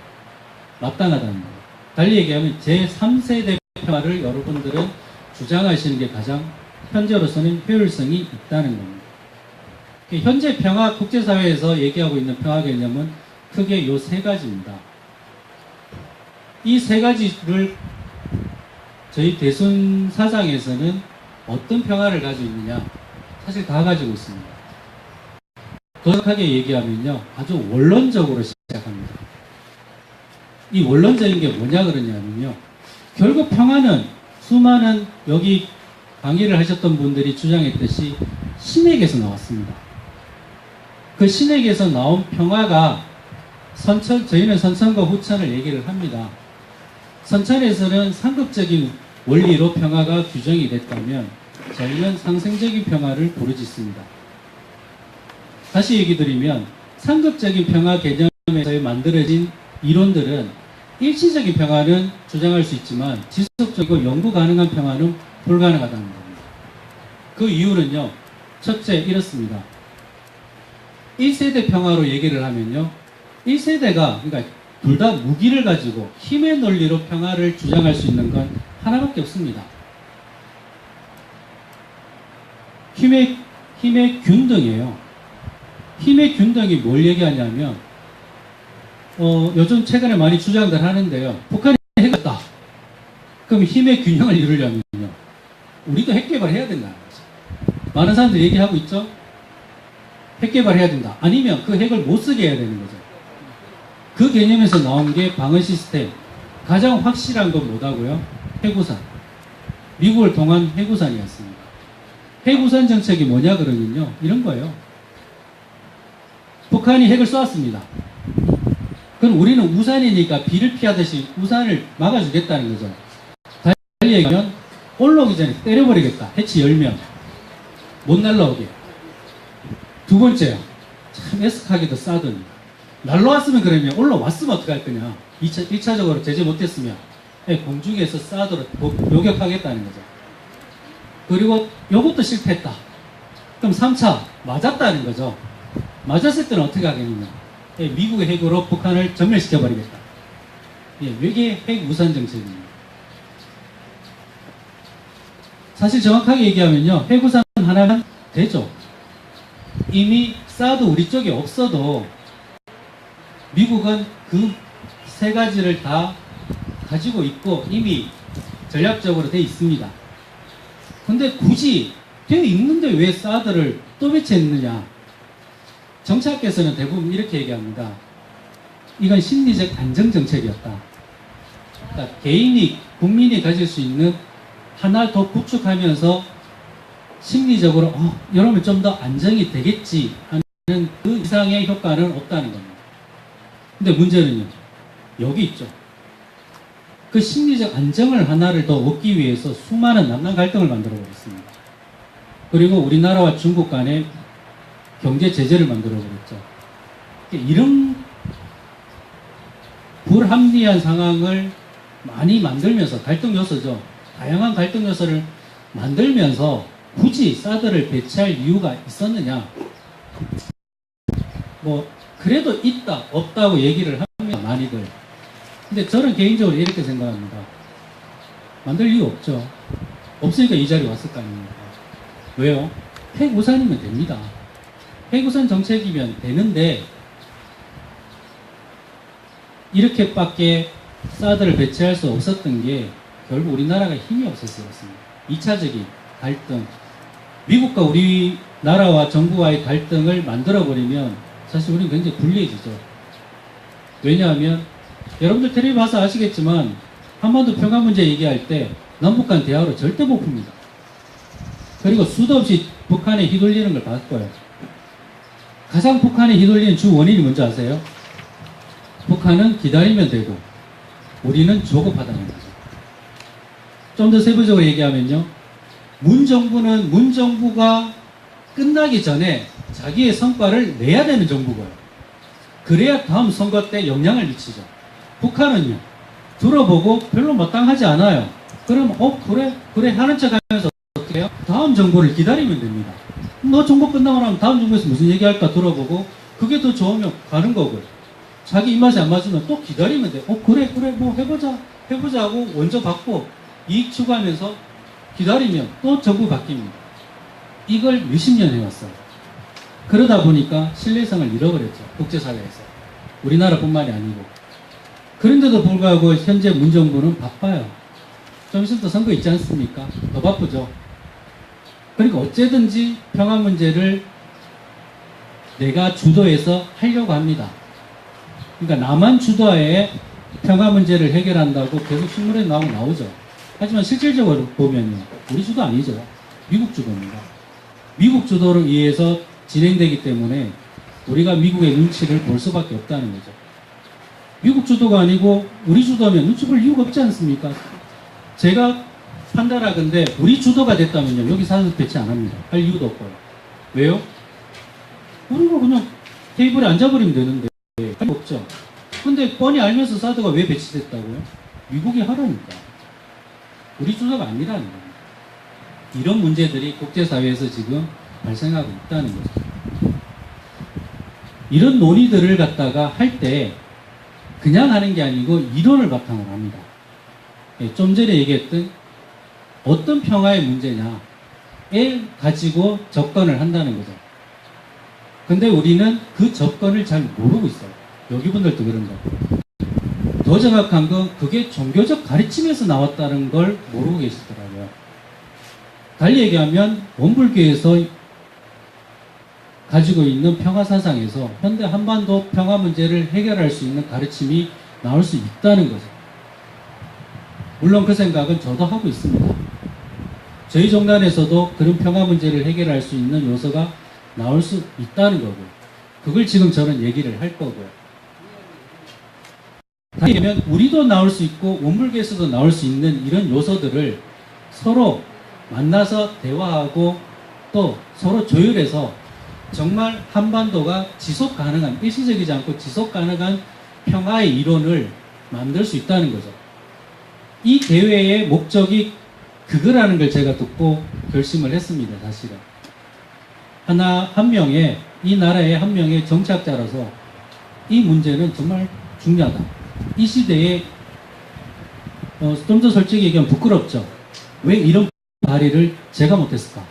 마땅하다는 거예요. 달리 얘기하면 제3세대 평화를 여러분들은 주장하시는 게 가장 현재로서는 효율성이 있다는 겁니다. 현재 평화 국제사회에서 얘기하고 있는 평화 개념은 크게 이 세 가지입니다. 이 세 가지를 저희 대순 사상에서는 어떤 평화를 가지고 있느냐? 사실 다 가지고 있습니다. 더 정확하게 얘기하면요, 아주 원론적으로 시작합니다. 이 원론적인 게 뭐냐 그러냐면요, 결국 평화는 수많은 여기 강의를 하셨던 분들이 주장했듯이 신에게서 나왔습니다. 그 신에게서 나온 평화가 저희는 선천과 후천을 얘기를 합니다. 선천에서는 상급적인 원리로 평화가 규정이 됐다면 저희는 상생적인 평화를 부르짖습니다. 다시 얘기 드리면 상급적인 평화 개념에서 만들어진 이론들은 일시적인 평화는 주장할 수 있지만 지속적이고 연구 가능한 평화는 불가능하다는 겁니다. 그 이유는요, 첫째 이렇습니다. 1세대 평화로 얘기를 하면요, 1세대가 그러니까 둘 다 무기를 가지고 힘의 논리로 평화를 주장할 수 있는 건 하나밖에 없습니다. 힘의 균등이에요. 힘의 균등이 뭘 얘기하냐면, 요즘 최근에 많이 주장들 하는데요. 북한이 핵했다. 그럼 힘의 균형을 이루려면요, 우리도 핵 개발해야 된다는 거죠. 많은 사람들이 얘기하고 있죠. 핵 개발해야 된다. 아니면 그 핵을 못 쓰게 해야 되는 거죠. 그 개념에서 나온 게 방어 시스템, 가장 확실한 건 뭐다고요? 해구산. 미국을 통한 해구산이었습니다. 해구산 정책이 뭐냐 그러면요. 이런 거예요. 북한이 핵을 쏘았습니다. 그럼 우리는 우산이니까 비를 피하듯이 우산을 막아주겠다는 거죠. 달리 얘기하면 올라오기 전에 때려버리겠다. 해치 열면 못 날라오게. 두 번째요. 참 애석하게도 싸더니 날라왔으면 그러면 올라왔으면 어떡할 거냐. 1차적으로 제재 못했으면 공중에서 싸도록 요격하겠다는 거죠. 그리고 요것도 실패했다. 그럼 3차 맞았다는 거죠. 맞았을 때는 어떻게 하겠느냐. 미국의 핵으로 북한을 전멸시켜버리겠다. 이게 핵 우산 정책입니다. 사실 정확하게 얘기하면요. 핵 우산 하나면 되죠. 이미 사드 우리 쪽에 없어도 미국은 그 세 가지를 다 가지고 있고 이미 전략적으로 돼 있습니다. 근데 굳이 되어 있는데 왜 사드를 또 배치했느냐? 정치학계에서는 대부분 이렇게 얘기합니다. 이건 심리적 안정정책이었다. 그러니까 개인이, 국민이 가질 수 있는 하나 더 구축하면서 심리적으로 이러면 좀 더 안정이 되겠지 하는 그 이상의 효과는 없다는 겁니다. 근데 문제는요. 여기 있죠. 그 심리적 안정을 하나를 더 얻기 위해서 수많은 남남 갈등을 만들어 버렸습니다. 그리고 우리나라와 중국 간에 경제 제재를 만들어 버렸죠. 이런 불합리한 상황을 많이 만들면서 갈등 요소죠. 다양한 갈등 요소를 만들면서 굳이 사드를 배치할 이유가 있었느냐? 뭐 그래도 있다, 없다고 얘기를 합니다. 많이들. 근데 저는 개인적으로 이렇게 생각합니다. 만들 이유 없죠. 없으니까 이 자리에 왔을 거 아닙니까? 왜요? 핵 우산이면 됩니다. 핵 우산 정책이면 되는데 이렇게밖에 사드를 배치할 수 없었던 게 결국 우리나라가 힘이 없었습니다. 2차적인 갈등. 미국과 우리나라와 정부와의 갈등을 만들어버리면 사실 우리는 굉장히 불리해지죠. 왜냐하면 여러분들 텔레비 봐서 아시겠지만 한반도 평화 문제 얘기할 때 남북 간 대화로 절대 못 풉니다. 그리고 수도 없이 북한에 휘둘리는 걸 봤을 거예요. 가장 북한에 휘둘리는 주 원인이 뭔지 아세요? 북한은 기다리면 되고 우리는 조급하다는 거죠. 좀 더 세부적으로 얘기하면요. 문 정부가 끝나기 전에 자기의 성과를 내야 되는 정부고요. 그래야 다음 선거 때 영향을 미치죠. 북한은요. 들어보고 별로 마땅하지 않아요. 그럼 그래 하는 척 하면서 어떻게 해요? 다음 정부를 기다리면 됩니다. 너 정부 끝나고 나면 다음 정부에서 무슨 얘기할까 들어보고 그게 더 좋으면 가는 거고요. 자기 입맛에 안 맞으면 또 기다리면 돼. 그래 뭐 해보자 하고 원조 받고 이익 추구하면서 기다리면 또 정부 바뀝니다. 이걸 몇십 년 해왔어요. 그러다 보니까 신뢰성을 잃어버렸죠. 국제사회에서. 우리나라뿐만이 아니고. 그런데도 불구하고 현재 문정부는 바빠요. 좀 있으면 또 선거 있지 않습니까? 더 바쁘죠. 그러니까 어쨌든지 평화 문제를 내가 주도해서 하려고 합니다. 그러니까 남한 주도하에 평화 문제를 해결한다고 계속 신문에 나오죠. 하지만 실질적으로 보면요. 우리 주도 아니죠. 미국 주도입니다. 미국 주도로 의해서 진행되기 때문에 우리가 미국의 눈치를 볼 수밖에 없다는 거죠. 미국 주도가 아니고 우리 주도면 눈치 볼 이유가 없지 않습니까? 제가 판단하건대 우리 주도가 됐다면요. 여기 사드 배치 안 합니다. 할 이유도 없고요. 왜요? 우리가 그냥 테이블에 앉아버리면 되는데 할 거 없죠. 근데 뻔히 알면서 사드가 왜 배치됐다고요? 미국이 하라니까. 우리 주도가 아니라는 거예요. 이런 문제들이 국제사회에서 지금 발생하고 있다는 거죠. 이런 논의들을 갖다가 할 때 그냥 하는 게 아니고 이론을 바탕으로 합니다. 좀 전에 얘기했던 어떤 평화의 문제냐에 가지고 접근을 한다는 거죠. 근데 우리는 그 접근을 잘 모르고 있어요. 여기 분들도 그런 거고. 더 정확한 건 그게 종교적 가르침에서 나왔다는 걸 모르고 계시더라고요. 달리 얘기하면 원불교에서 가지고 있는 평화 사상에서 현대 한반도 평화 문제를 해결할 수 있는 가르침이 나올 수 있다는 거죠. 물론 그 생각은 저도 하고 있습니다. 저희 종단에서도 그런 평화 문제를 해결할 수 있는 요소가 나올 수 있다는 거고요. 그걸 지금 저는 얘기를 할 거고요. 다르면 우리도 나올 수 있고 원불교에서도 나올 수 있는 이런 요소들을 서로 만나서 대화하고 또 서로 조율해서 정말 한반도가 지속 가능한, 일시적이지 않고 지속 가능한 평화의 이론을 만들 수 있다는 거죠. 이 대회의 목적이 그거라는 걸 제가 듣고 결심을 했습니다, 사실은. 한 명의, 이 나라의 한 명의 정치학자로서 이 문제는 정말 중요하다. 이 시대에, 좀 더 솔직히 얘기하면 부끄럽죠. 왜 이런 발의를 제가 못했을까?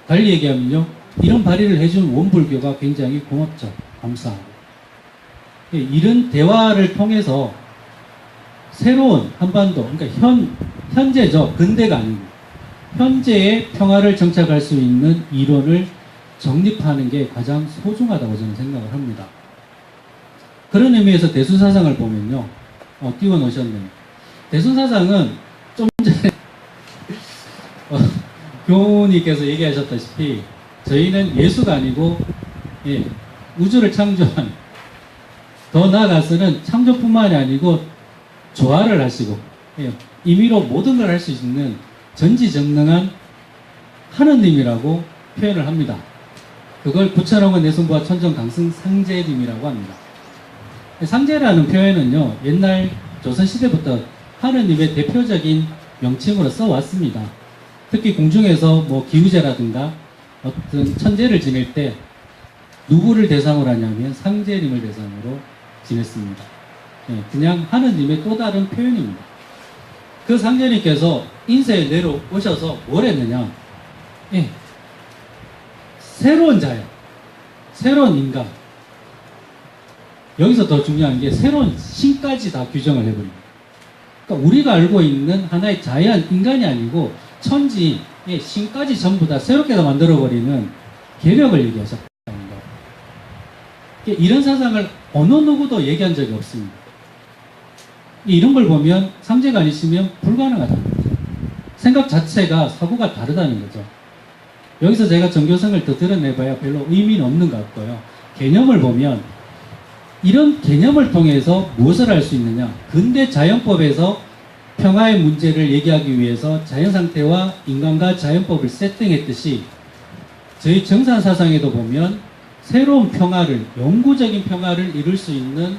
달리 얘기하면요, 이런 발의를 해준 원불교가 굉장히 고맙죠. 감사하고. 이런 대화를 통해서 새로운 한반도, 그러니까 현재죠. 근대가 아니고 현재의 평화를 정착할 수 있는 이론을 정립하는 게 가장 소중하다고 저는 생각을 합니다. 그런 의미에서 대순사상을 보면요. 띄워놓으셨네요. 대순사상은 좀 전에 교우님께서 얘기하셨다시피 저희는 예수가 아니고 우주를 창조한, 더 나아가서는 창조뿐만이 아니고 조화를 하시고 임의로 모든 걸 할 수 있는 전지전능한 하느님이라고 표현을 합니다. 그걸 부처놈의 내승부와 천정강승 상제님이라고 합니다. 상제라는 표현은요, 옛날 조선시대부터 하느님의 대표적인 명칭으로 써왔습니다. 특히 궁중에서 뭐 기우제라든가 어떤 천제를 지낼 때 누구를 대상으로 하냐면 상제님을 대상으로 지냈습니다. 그냥 하느님의 또 다른 표현입니다. 그 상제님께서 인세에 내려오셔서 뭘 했느냐? 새로운 자연, 새로운 인간. 여기서 더 중요한 게 새로운 신까지 다 규정을 해버립니다. 그러니까 우리가 알고 있는 하나의 자연, 인간이 아니고 천지, 신까지 전부 다 새롭게 다 만들어버리는 계력을 얘기하셨다는 거. 이런 사상을 어느 누구도 얘기한 적이 없습니다. 이런 걸 보면 상제가 아니시면 불가능하다는 거죠. 생각 자체가 사고가 다르다는 거죠. 여기서 제가 정교성을 더 드러내봐야 별로 의미는 없는 것 같고요. 개념을 보면 이런 개념을 통해서 무엇을 할 수 있느냐? 근대 자연법에서 평화의 문제를 얘기하기 위해서 자연상태와 인간과 자연법을 세팅했듯이 저희 정산사상에도 보면 새로운 평화를, 영구적인 평화를 이룰 수 있는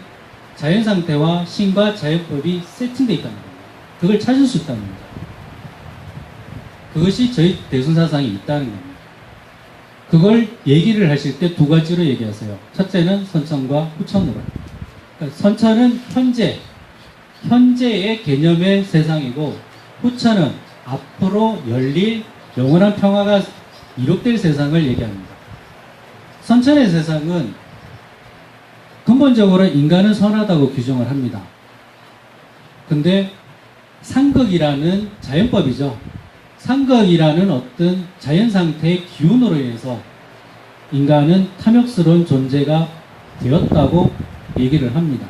자연상태와 신과 자연법이 세팅되어 있다는 겁니다. 그걸 찾을 수 있다는 겁니다. 그것이 저희 대순사상에 있다는 겁니다. 그걸 얘기를 하실 때 두 가지로 얘기하세요. 첫째는 선천과 후천으로. 그러니까 선천은 현재의 개념의 세상이고, 후천은 앞으로 열릴 영원한 평화가 이룩될 세상을 얘기합니다. 선천의 세상은 근본적으로 인간은 선하다고 규정을 합니다. 근데 상극이라는 자연법이죠. 상극이라는 어떤 자연상태의 기운으로 인해서 인간은 탐욕스러운 존재가 되었다고 얘기를 합니다.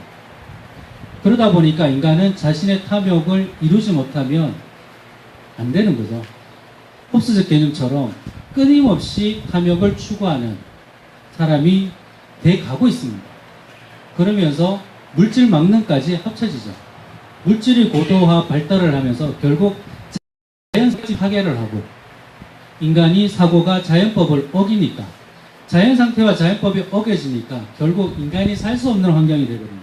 그러다 보니까 인간은 자신의 탐욕을 이루지 못하면 안 되는 거죠. 홉스적 개념처럼 끊임없이 탐욕을 추구하는 사람이 돼 가고 있습니다. 그러면서 물질 망능까지 합쳐지죠. 물질이 고도화 발달을 하면서 결국 자연상태 파괴를 하고, 인간이 사고가 자연법을 어기니까, 자연상태와 자연법이 어겨지니까 결국 인간이 살 수 없는 환경이 되거든요.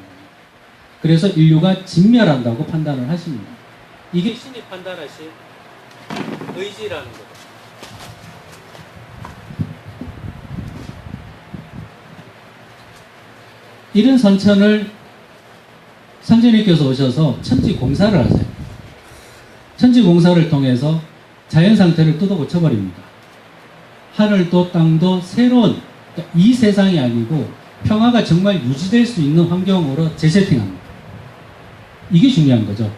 그래서 인류가 진멸한다고 판단을 하십니다. 이게 신이 판단하신 의지라는 거죠. 이런 선천을 상제님께서 오셔서 천지 공사를 하세요. 천지 공사를 통해서 자연 상태를 뜯어 고쳐버립니다. 하늘도 땅도 새로운, 그러니까 이 세상이 아니고 평화가 정말 유지될 수 있는 환경으로 재세팅합니다. 이게 중요한 거죠.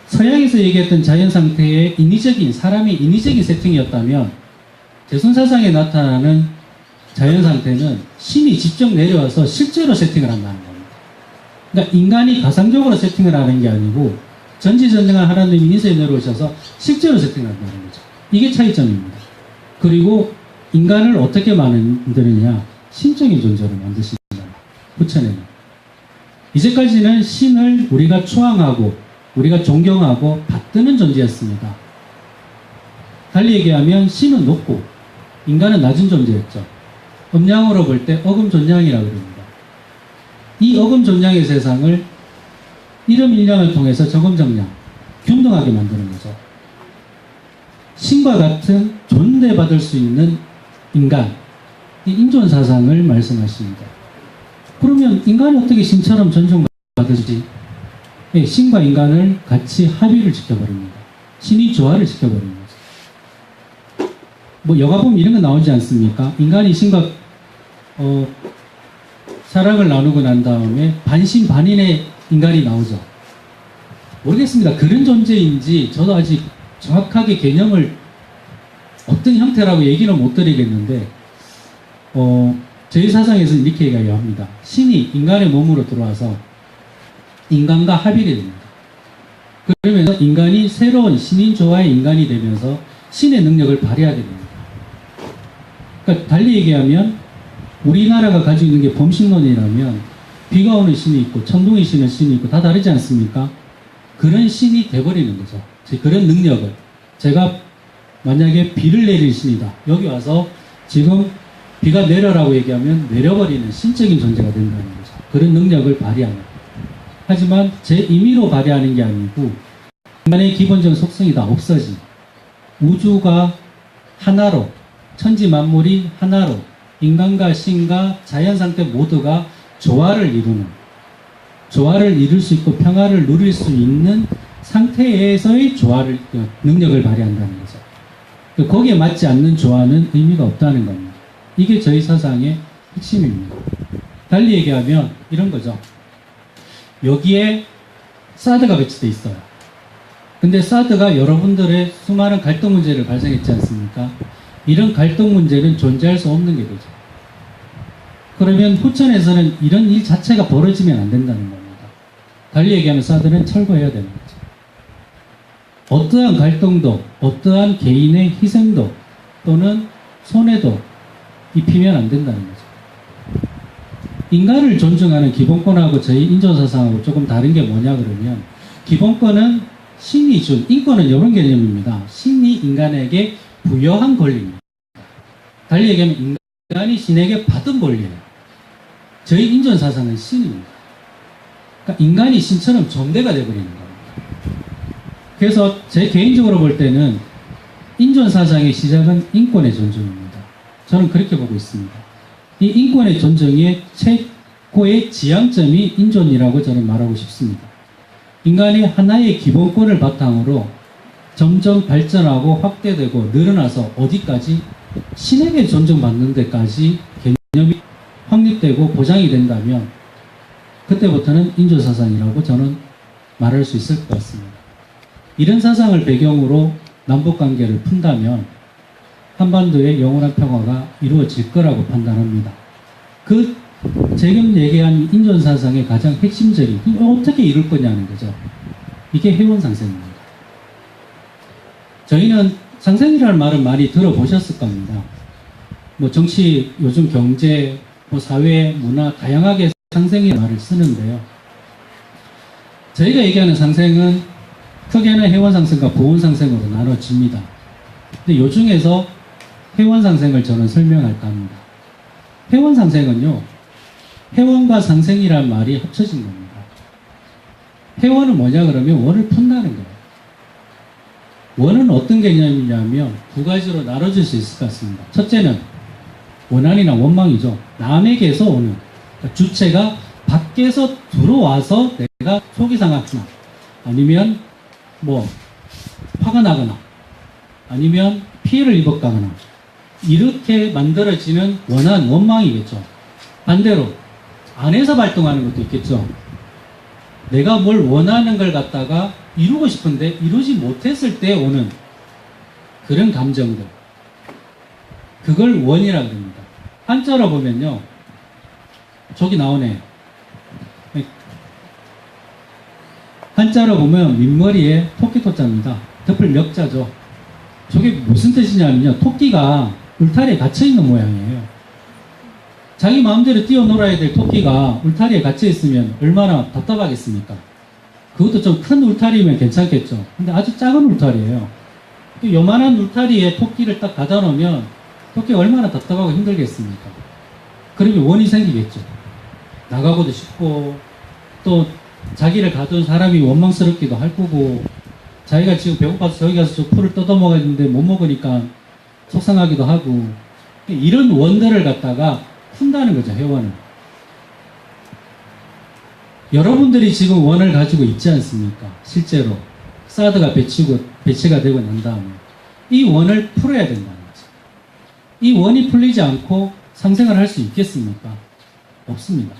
서양에서 얘기했던 자연 상태의 인위적인, 사람의 인위적인 세팅이었다면 대순사상에 나타나는 자연 상태는 신이 직접 내려와서 실제로 세팅을 한다는 겁니다. 그러니까 우리가 알고 있는 하나의 자연, 인간이 사고가 자연법을 어기니까 자연상태와 자연법이 세팅되니까 결국 인간이 살 수 없는 환경이 되거든요. 그래서 인류가 진멸한다고 판단을 하십니다. 이게 신이 판단하신 의지라는 거죠. 그러니까 인간이 가상적으로 세팅을 하는 게 아니고 전지전능한 하나님이 인생에 내려오셔서 실제로 세팅을 한다는 거죠. 이게 차이점입니다. 그리고 인간을 어떻게 만드느냐? 신적인 존재로 만드신다. 부처님은. 이제까지는 신을 우리가 추앙하고 우리가 존경하고 받드는 존재였습니다. 달리 얘기하면 신은 높고 인간은 낮은 존재였죠. 음양으로 볼 때 어금존양이라고 그럽니다. 이 어금존양의 세상을 일음일량을 통해서 정음정량, 균등하게 만드는 거죠. 신과 같은 존대받을 수 있는 인간, 이 인존사상을 말씀하십니다. 그러면 인간이 어떻게 신처럼 존중받을지? 예, 신과 인간을 같이 합의를 지켜버립니다. 신이 조화를 지켜버립니다. 뭐 영화 보면 이런 거 나오지 않습니까? 인간이 신과 사랑을 나누고 난 다음에 반신반인의 인간이 나오죠. 모르겠습니다. 그런 존재인지 저도 아직 정확하게 개념을 어떤 형태라고 얘기는 못 드리겠는데 저희 사상에서는 이렇게 이야기합니다. 신이 인간의 몸으로 들어와서 인간과 합의를 됩니다. 그러면서 인간이 새로운 신인조화의 인간이 되면서 신의 능력을 발휘하게 됩니다. 그러니까 달리 얘기하면 우리나라가 가지고 있는 게 범신론이라면 비가 오는 신이 있고 천둥이 신은 신이 있고 다 다르지 않습니까? 그런 신이 돼버리는 거죠. 그런 능력을 제가 만약에 비를 내릴 신이다. 여기 와서 지금 비가 내려라고 얘기하면 내려버리는 신적인 존재가 된다는 거죠. 그런 능력을 발휘하는. 하지만 제 임의로 발휘하는 게 아니고 인간의 기본적인 속성이 다 없어진 우주가 하나로 천지 만물이 하나로 인간과 신과 자연 상태 모두가 조화를 이룰 수 있고 평화를 누릴 수 있는 상태에서의 조화를 능력을 발휘한다는 거죠. 거기에 맞지 않는 조화는 의미가 없다는 겁니다. 이게 저희 사상의 핵심입니다. 달리 얘기하면 이런 거죠. 여기에 사드가 배치되어 있어요. 근데 사드가 여러분들의 수많은 갈등 문제를 발생했지 않습니까? 이런 갈등 문제는 존재할 수 없는 게 되죠. 그러면 후천에서는 이런 일 자체가 벌어지면 안 된다는 겁니다. 달리 얘기하면 사드는 철거해야 되는 거죠. 어떠한 갈등도, 어떠한 개인의 희생도 또는 손해도 입히면 안 된다는 거죠. 인간을 존중하는 기본권하고 저희 인존사상하고 조금 다른 게 뭐냐 그러면 기본권은 신이 준, 인권은 이런 개념입니다. 신이 인간에게 부여한 권리입니다. 달리 얘기하면 인간이 신에게 받은 권리예요. 저희 인존사상은 신입니다. 그러니까 인간이 신처럼 존대가 되어버리는 겁니다. 그래서 제 개인적으로 볼 때는 인존사상의 시작은 인권의 존중입니다. 저는 그렇게 보고 있습니다. 이 인권의 존중의 최고의 지향점이 인존이라고 저는 말하고 싶습니다. 인간이 하나의 기본권을 바탕으로 점점 발전하고 확대되고 늘어나서 어디까지 신에게 존중받는 데까지 개념이 확립되고 보장이 된다면 그때부터는 인존사상이라고 저는 말할 수 있을 것 같습니다. 이런 사상을 배경으로 남북관계를 푼다면 한반도의 영원한 평화가 이루어질 거라고 판단합니다. 그 지금 얘기한 인존사상의 가장 핵심적인 어떻게 이룰 거냐는 거죠. 이게 해원상생입니다. 저희는 상생이라는 말은 많이 들어보셨을 겁니다. 뭐 정치, 요즘 경제, 뭐 사회, 문화 다양하게 상생이라는 말을 쓰는데요. 저희가 얘기하는 상생은 크게는 해원상생과 보훈상생으로 나눠집니다. 근데 요 중에서 해원상생을 저는 설명할까 합니다. 해원상생은요, 해원과 상생이란 말이 합쳐진 겁니다. 해원은 뭐냐 그러면 원을 푼다는 거예요. 원은 어떤 개념이냐면 두 가지로 나눠질 수 있을 것 같습니다. 첫째는 원한이나 원망이죠. 남에게서 오는, 그러니까 주체가 밖에서 들어와서 내가 속이 상하거나 아니면 뭐 화가 나거나 아니면 피해를 입었거나 이렇게 만들어지는 원한, 원망이겠죠. 반대로 안에서 발동하는 것도 있겠죠. 내가 뭘 원하는 걸 갖다가 이루고 싶은데 이루지 못했을 때 오는 그런 감정들, 그걸 원이라고 합니다. 한자로 보면요, 저기 나오네. 한자로 보면 민머리에 토끼토자입니다. 덮을 멱자죠. 저게 무슨 뜻이냐면요. 토끼가 울타리에 갇혀있는 모양이에요. 자기 마음대로 뛰어놀아야 될 토끼가 울타리에 갇혀있으면 얼마나 답답하겠습니까? 그것도 좀 큰 울타리면 괜찮겠죠. 근데 아주 작은 울타리예요. 요만한 울타리에 토끼를 딱 가다 놓으면 토끼가 얼마나 답답하고 힘들겠습니까? 그러면 원이 생기겠죠. 나가고도 싶고 또 자기를 가둔 사람이 원망스럽기도 할 거고 자기가 지금 배고파서 저기 가서 저 풀을 뜯어먹어야 되는데 못 먹으니까 속상하기도 하고 이런 원들을 갖다가 푼다는 거죠. 회원은. 여러분들이 지금 원을 가지고 있지 않습니까? 실제로 사드가 배치가 되고 난 다음에 이 원을 풀어야 된다는 거죠. 이 원이 풀리지 않고 상생을 할 수 있겠습니까? 없습니다.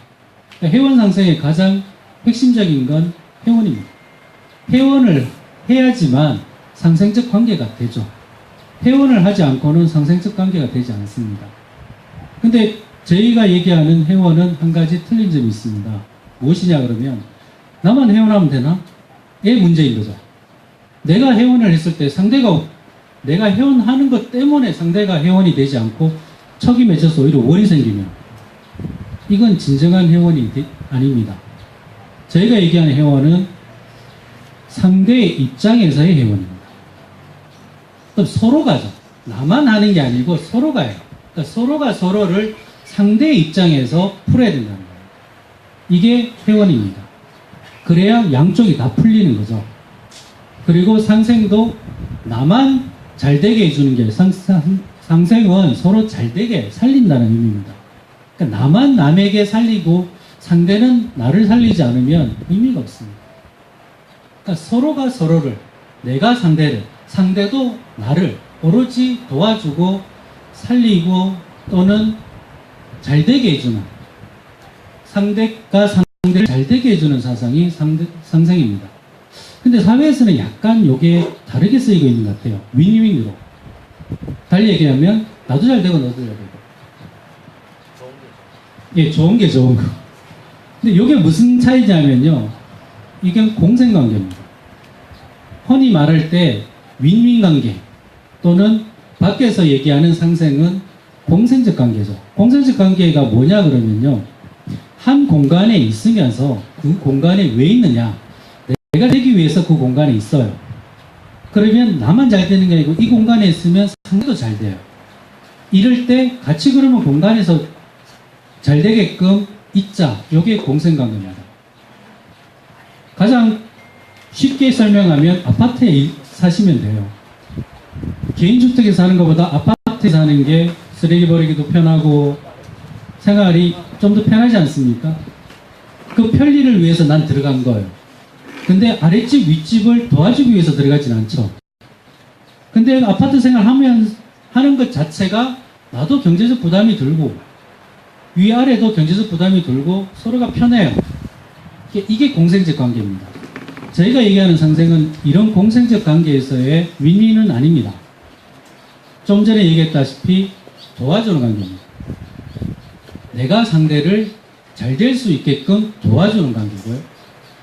그러니까 회원 상생의 가장 핵심적인 건 회원입니다. 회원을 해야지만 상생적 관계가 되죠. 회원을 하지 않고는 상생적 관계가 되지 않습니다. 근데 저희가 얘기하는 회원은 한 가지 틀린 점이 있습니다. 무엇이냐 그러면 나만 회원하면 되나? 의 문제인 거죠. 내가 회원을 했을 때 내가 회원하는 것 때문에 상대가 회원이 되지 않고 척이 맺혀서 오히려 원이 생기면 이건 진정한 회원이 아닙니다. 저희가 얘기하는 회원은 상대의 입장에서의 회원입니다. 그럼 서로가죠. 나만 하는 게 아니고 서로가요. 그러니까 서로가 서로를 상대의 입장에서 풀어야 된다는 거예요. 이게 회원입니다. 그래야 양쪽이 다 풀리는 거죠. 그리고 상생도 나만 잘 되게 해주는 게 상생은 서로 잘 되게 살린다는 의미입니다. 그러니까 나만 남에게 살리고 상대는 나를 살리지 않으면 의미가 없습니다. 그러니까 서로가 서로를, 내가 상대를, 상대도 나를 오로지 도와주고 살리고 또는 잘 되게 해주는, 상대가 상대를 잘 되게 해주는 사상이 상생입니다. 근데 사회에서는 약간 이게 다르게 쓰이고 있는 것 같아요. 윈윈으로. 달리 얘기하면 나도 잘 되고 너도 잘 되고. 예, 좋은 게 좋은 거. 근데 이게 무슨 차이냐면요. 이게 공생관계입니다. 흔히 말할 때 윈윈 관계 또는 밖에서 얘기하는 상생은 공생적 관계죠. 공생적 관계가 뭐냐 그러면요. 한 공간에 있으면서 그 공간에 왜 있느냐. 내가 되기 위해서 그 공간에 있어요. 그러면 나만 잘 되는 게 아니고 이 공간에 있으면 상대도 잘 돼요. 이럴 때 같이 그러면 공간에서 잘 되게끔 있자. 이게 공생관계입니다. 가장 쉽게 설명하면 아파트에 사시면 돼요. 개인주택에 사는 것보다 아파트에 사는 게 쓰레기 버리기도 편하고 생활이 좀 더 편하지 않습니까? 그 편리를 위해서 난 들어간 거예요. 근데 아랫집 윗집을 도와주기 위해서 들어가진 않죠. 근데 아파트 생활하면 하는 것 자체가 나도 경제적 부담이 들고 위아래도 경제적 부담이 들고 서로가 편해요. 이게 공생적 관계입니다. 저희가 얘기하는 상생은 이런 공생적 관계에서의 윈윈은 아닙니다. 좀 전에 얘기했다시피 도와주는 관계입니다. 내가 상대를 잘 될 수 있게끔 도와주는 관계고요.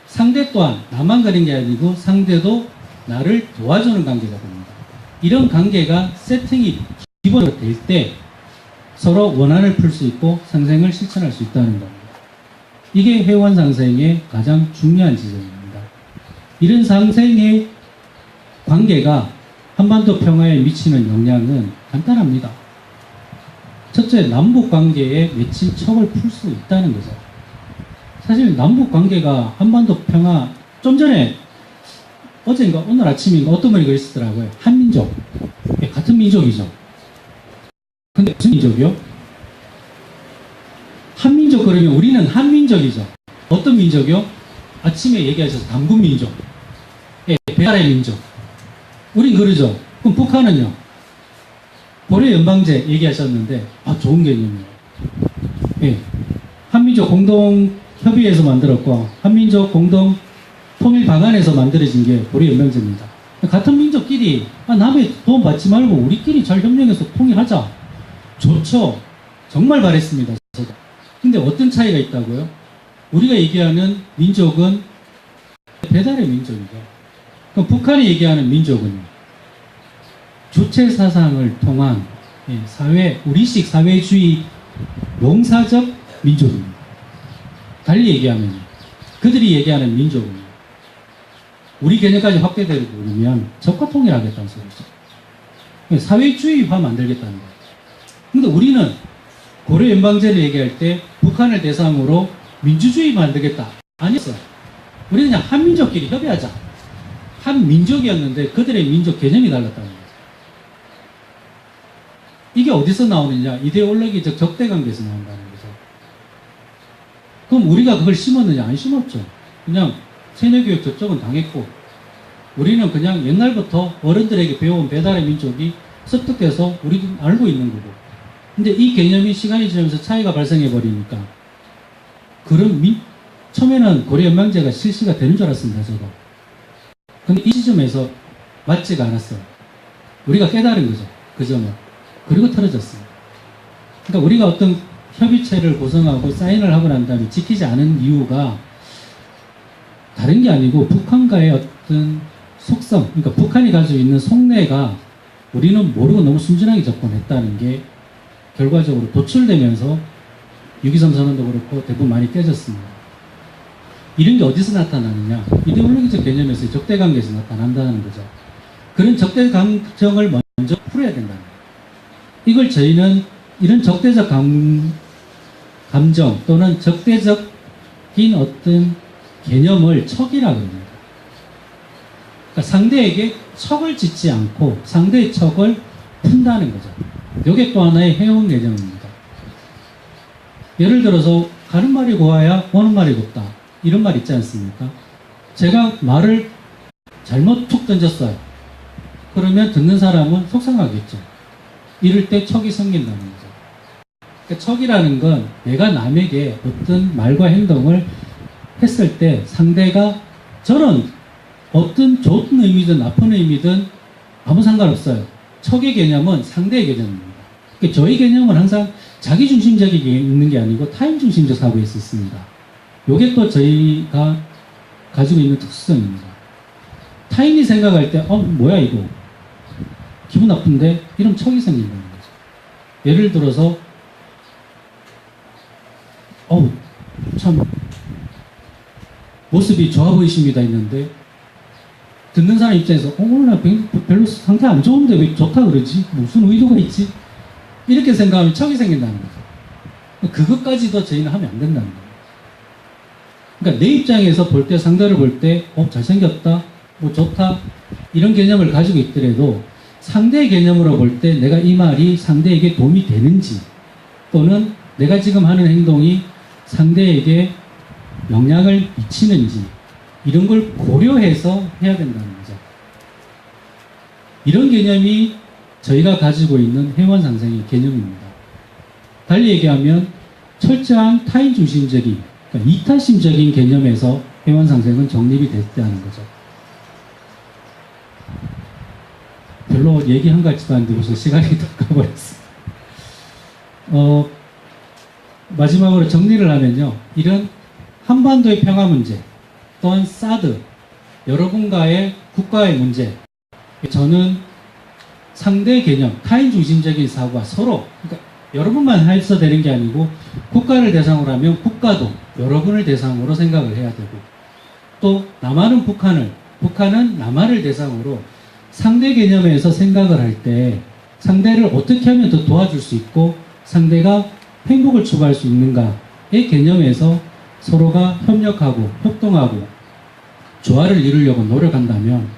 상대 또한 나만 가는 게 아니고 상대도 나를 도와주는 관계가 됩니다. 이런 관계가 세팅이 기본으로 될 때 서로 원한을 풀 수 있고 상생을 실천할 수 있다는 겁니다. 이게 회원 상생의 가장 중요한 지점입니다. 이런 상생의 관계가 한반도 평화에 미치는 영향은 간단합니다. 첫째, 남북 관계에 맺힌 척을 풀 수 있다는 거죠. 사실 남북 관계가 한반도 평화 좀 전에 어제인가 오늘 아침인가 어떤 분이 그랬더라고요. 한민족. 같은 민족이죠. 근데 무슨 민족이요? 한민족 그러면 우리는 한민족이죠. 어떤 민족이요? 아침에 얘기하셔서 단군민족. 배달의 민족. 우린 그러죠. 그럼 북한은요? 고려 연방제 얘기하셨는데 좋은 개념이에요. 예. 한민족 공동 협의회에서 만들었고 한민족 공동 통일 방안에서 만들어진 게 고려 연방제입니다. 같은 민족끼리 남의 도움 받지 말고 우리끼리 잘 협력해서 통일하자. 좋죠. 정말 바랬습니다. 근데 어떤 차이가 있다고요? 우리가 얘기하는 민족은 배달의 민족이죠. 그럼 북한이 얘기하는 민족은요, 주체 사상을 통한 사회, 우리식 사회주의 용사적 민족입니다. 달리 얘기하면 그들이 얘기하는 민족은 우리 개념까지 확대되고 그러면 적과 통일하겠다는 소리죠. 사회주의화 만들겠다는 거예요. 근데 우리는 고려 연방제를 얘기할 때 북한을 대상으로 민주주의 만들겠다. 아니었어요. 우리는 그냥 한민족끼리 협의하자. 한민족이었는데 그들의 민족 개념이 달랐다는 거죠. 이게 어디서 나오느냐? 이데올로기적 적대관계에서 나온다는 거죠. 그럼 우리가 그걸 심었느냐? 안 심었죠. 그냥 세뇌교육 저쪽은 당했고 우리는 그냥 옛날부터 어른들에게 배워온 배달의 민족이 습득돼서 우리도 알고 있는 거고. 근데 이 개념이 시간이 지나면서 차이가 발생해 버리니까 처음에는 고려 연방제가 실시가 되는 줄 알았습니다. 저도. 근데 이 시점에서 맞지가 않았어요. 우리가 깨달은 거죠. 그 점을. 그리고 틀어졌습니다. 그러니까 우리가 어떤 협의체를 구성하고 사인을 하고 난 다음에 지키지 않은 이유가 다른 게 아니고 북한과의 어떤 속성, 그러니까 북한이 가지고 있는 속내가 우리는 모르고 너무 순진하게 접근했다는 게 결과적으로 도출되면서 6.23 선언도 그렇고 대부분 많이 깨졌습니다. 이런 게 어디서 나타나느냐? 이데올로기적 개념에서 적대관계에서 나타난다는 거죠. 그런 적대감정을 먼저 풀어야 된다는 거예요. 이걸 저희는 이런 적대적 감정 또는 적대적인 어떤 개념을 척이라고 합니다. 그러니까 상대에게 척을 짓지 않고 상대의 척을 푼다는 거죠. 이게 또 하나의 해운 개념입니다. 예를 들어서 가는 말이 고와야 오는 말이 곱다. 이런 말 있지 않습니까? 제가 말을 잘못 툭 던졌어요. 그러면 듣는 사람은 속상하겠죠. 이럴 때 척이 생긴다는 거죠. 그러니까 척이라는 건 내가 남에게 어떤 말과 행동을 했을 때 상대가 저는 어떤 좋은 의미든 나쁜 의미든 아무 상관없어요. 척의 개념은 상대의 개념입니다. 그러니까 저희 개념은 항상 자기중심적인 게 있는 게 아니고 타인중심적 사고에 있습니다. 이게 또 저희가 가지고 있는 특수성입니다. 타인이 생각할 때 뭐야 이거 기분 나쁜데 이런 척이 생긴다는 거죠. 예를 들어서 참 모습이 좋아 보이십니다 했는데 듣는 사람 입장에서 오늘 나 별로 상태 안 좋은데 왜 좋다 그러지? 무슨 의도가 있지? 이렇게 생각하면 척이 생긴다는 거죠. 그것까지도 저희는 하면 안 된다는 거예요. 그러니까 내 입장에서 볼 때 상대를 볼 때 잘생겼다, 뭐 좋다 이런 개념을 가지고 있더라도 상대의 개념으로 볼 때 내가 이 말이 상대에게 도움이 되는지 또는 내가 지금 하는 행동이 상대에게 영향을 미치는지 이런 걸 고려해서 해야 된다는 거죠. 이런 개념이 저희가 가지고 있는 회원상생의 개념입니다. 달리 얘기하면 철저한 타인중심적인 그러니까 이타심적인 개념에서 회원상생은 정립이 됐다는 거죠. 별로 얘기한 것 같지도 않은데 벌써 시간이 다 가버렸어요. 마지막으로 정리를 하면요. 이런 한반도의 평화 문제 또한 사드 여러분과의 국가의 문제 저는 상대 개념 타인중심적인 사고가 서로 그러니까 여러분만 해서 되는 게 아니고 국가를 대상으로 하면 국가도 여러분을 대상으로 생각을 해야 되고 또 남한은 북한은 남한을 대상으로 상대 개념에서 생각을 할 때 상대를 어떻게 하면 더 도와줄 수 있고 상대가 행복을 추구할 수 있는가의 개념에서 서로가 협력하고 협동하고 조화를 이루려고 노력한다면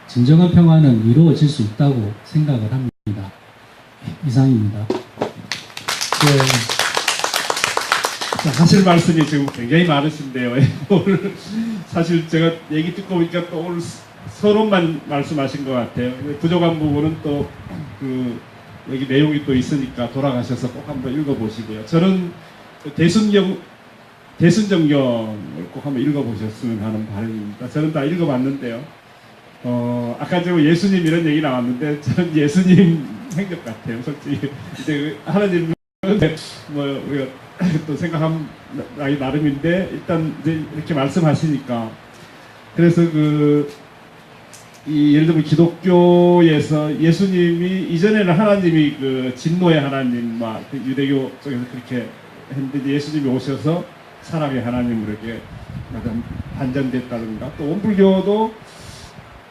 진정한 평화는 이루어질 수 있다고 생각을 합니다. 이상입니다. 네. 하실 말씀이 지금 굉장히 많으신데요. 오늘 사실 제가 얘기 듣고 보니까 또 오늘 서론만 말씀하신 것 같아요. 부족한 부분은 또 여기 내용이 또 있으니까 돌아가셔서 꼭 한번 읽어보시고요. 저는 대순정경을 꼭 한번 읽어보셨으면 하는 바람입니다. 저는 다 읽어봤는데요. 아까 저 예수님 이런 얘기 나왔는데 저는 예수님 행적 같아요. 솔직히 이제 하나님 뭐 우리가 또 생각하면 나름인데 일단 이제 이렇게 말씀하시니까 그래서 예를 들면 기독교에서 예수님이 이전에는 하나님이 진노의 하나님, 그 유대교 쪽에서 그렇게 했는데 이제 예수님이 오셔서 사랑의 하나님으로 이렇게 약간 반전됐다든가, 또 원불교도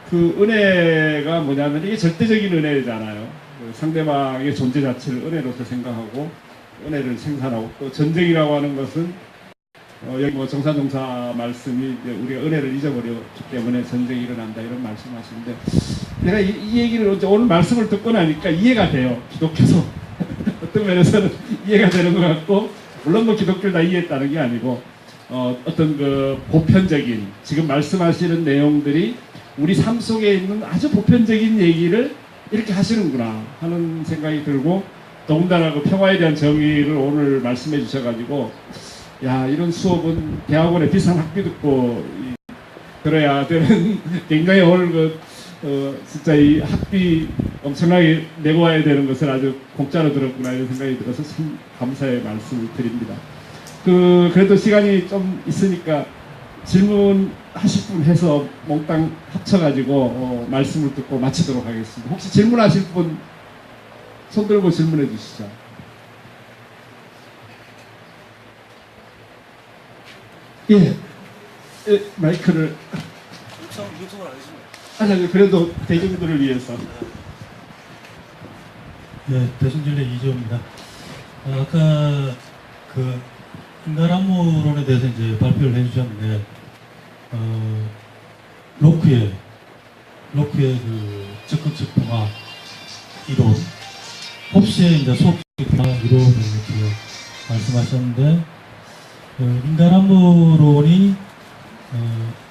그 은혜가 뭐냐면 이게 절대적인 은혜잖아요. 상대방의 존재 자체를 은혜로서 생각하고 은혜를 생산하고, 또 전쟁이라고 하는 것은 여기 정사정사 말씀이 이제 우리가 은혜를 잊어버렸기 때문에 전쟁이 일어난다 이런 말씀하시는데, 내가 이 얘기를 오늘 말씀을 듣고 나니까 이해가 돼요. 기독교도 어떤 면에서는 이해가 되는 것 같고, 물론 뭐 기독교를 다 이해했다는 게 아니고 어떤 보편적인 지금 말씀하시는 내용들이 우리 삶 속에 있는 아주 보편적인 얘기를 이렇게 하시는구나 하는 생각이 들고, 더군다나 평화에 대한 정의를 오늘 말씀해 주셔가지고, 야, 이런 수업은 대학원에 비싼 학비 듣고 들어야 되는 굉장히 오늘 진짜 이 학비 엄청나게 내고 와야 되는 것을 아주 공짜로 들었구나 이런 생각이 들어서 참 감사의 말씀을 드립니다. 그래도 시간이 좀 있으니까 질문하실 분 해서 몽땅 합쳐가지고 말씀을 듣고 마치도록 하겠습니다. 혹시 질문하실 분 손 들고 질문해 주시죠. 예, 마이크를. 요청을 안 해주시면. 아니, 그래도 대중들을 위해서. 네, 대승진의 이재호입니다. 아까 인간 암호론에 대해서 이제 발표를 해주셨는데, 로크의 적극적 평화 이론, 홉스의 이제 소극적 평화 이론을 이렇게 말씀하셨는데, 인간 암호론이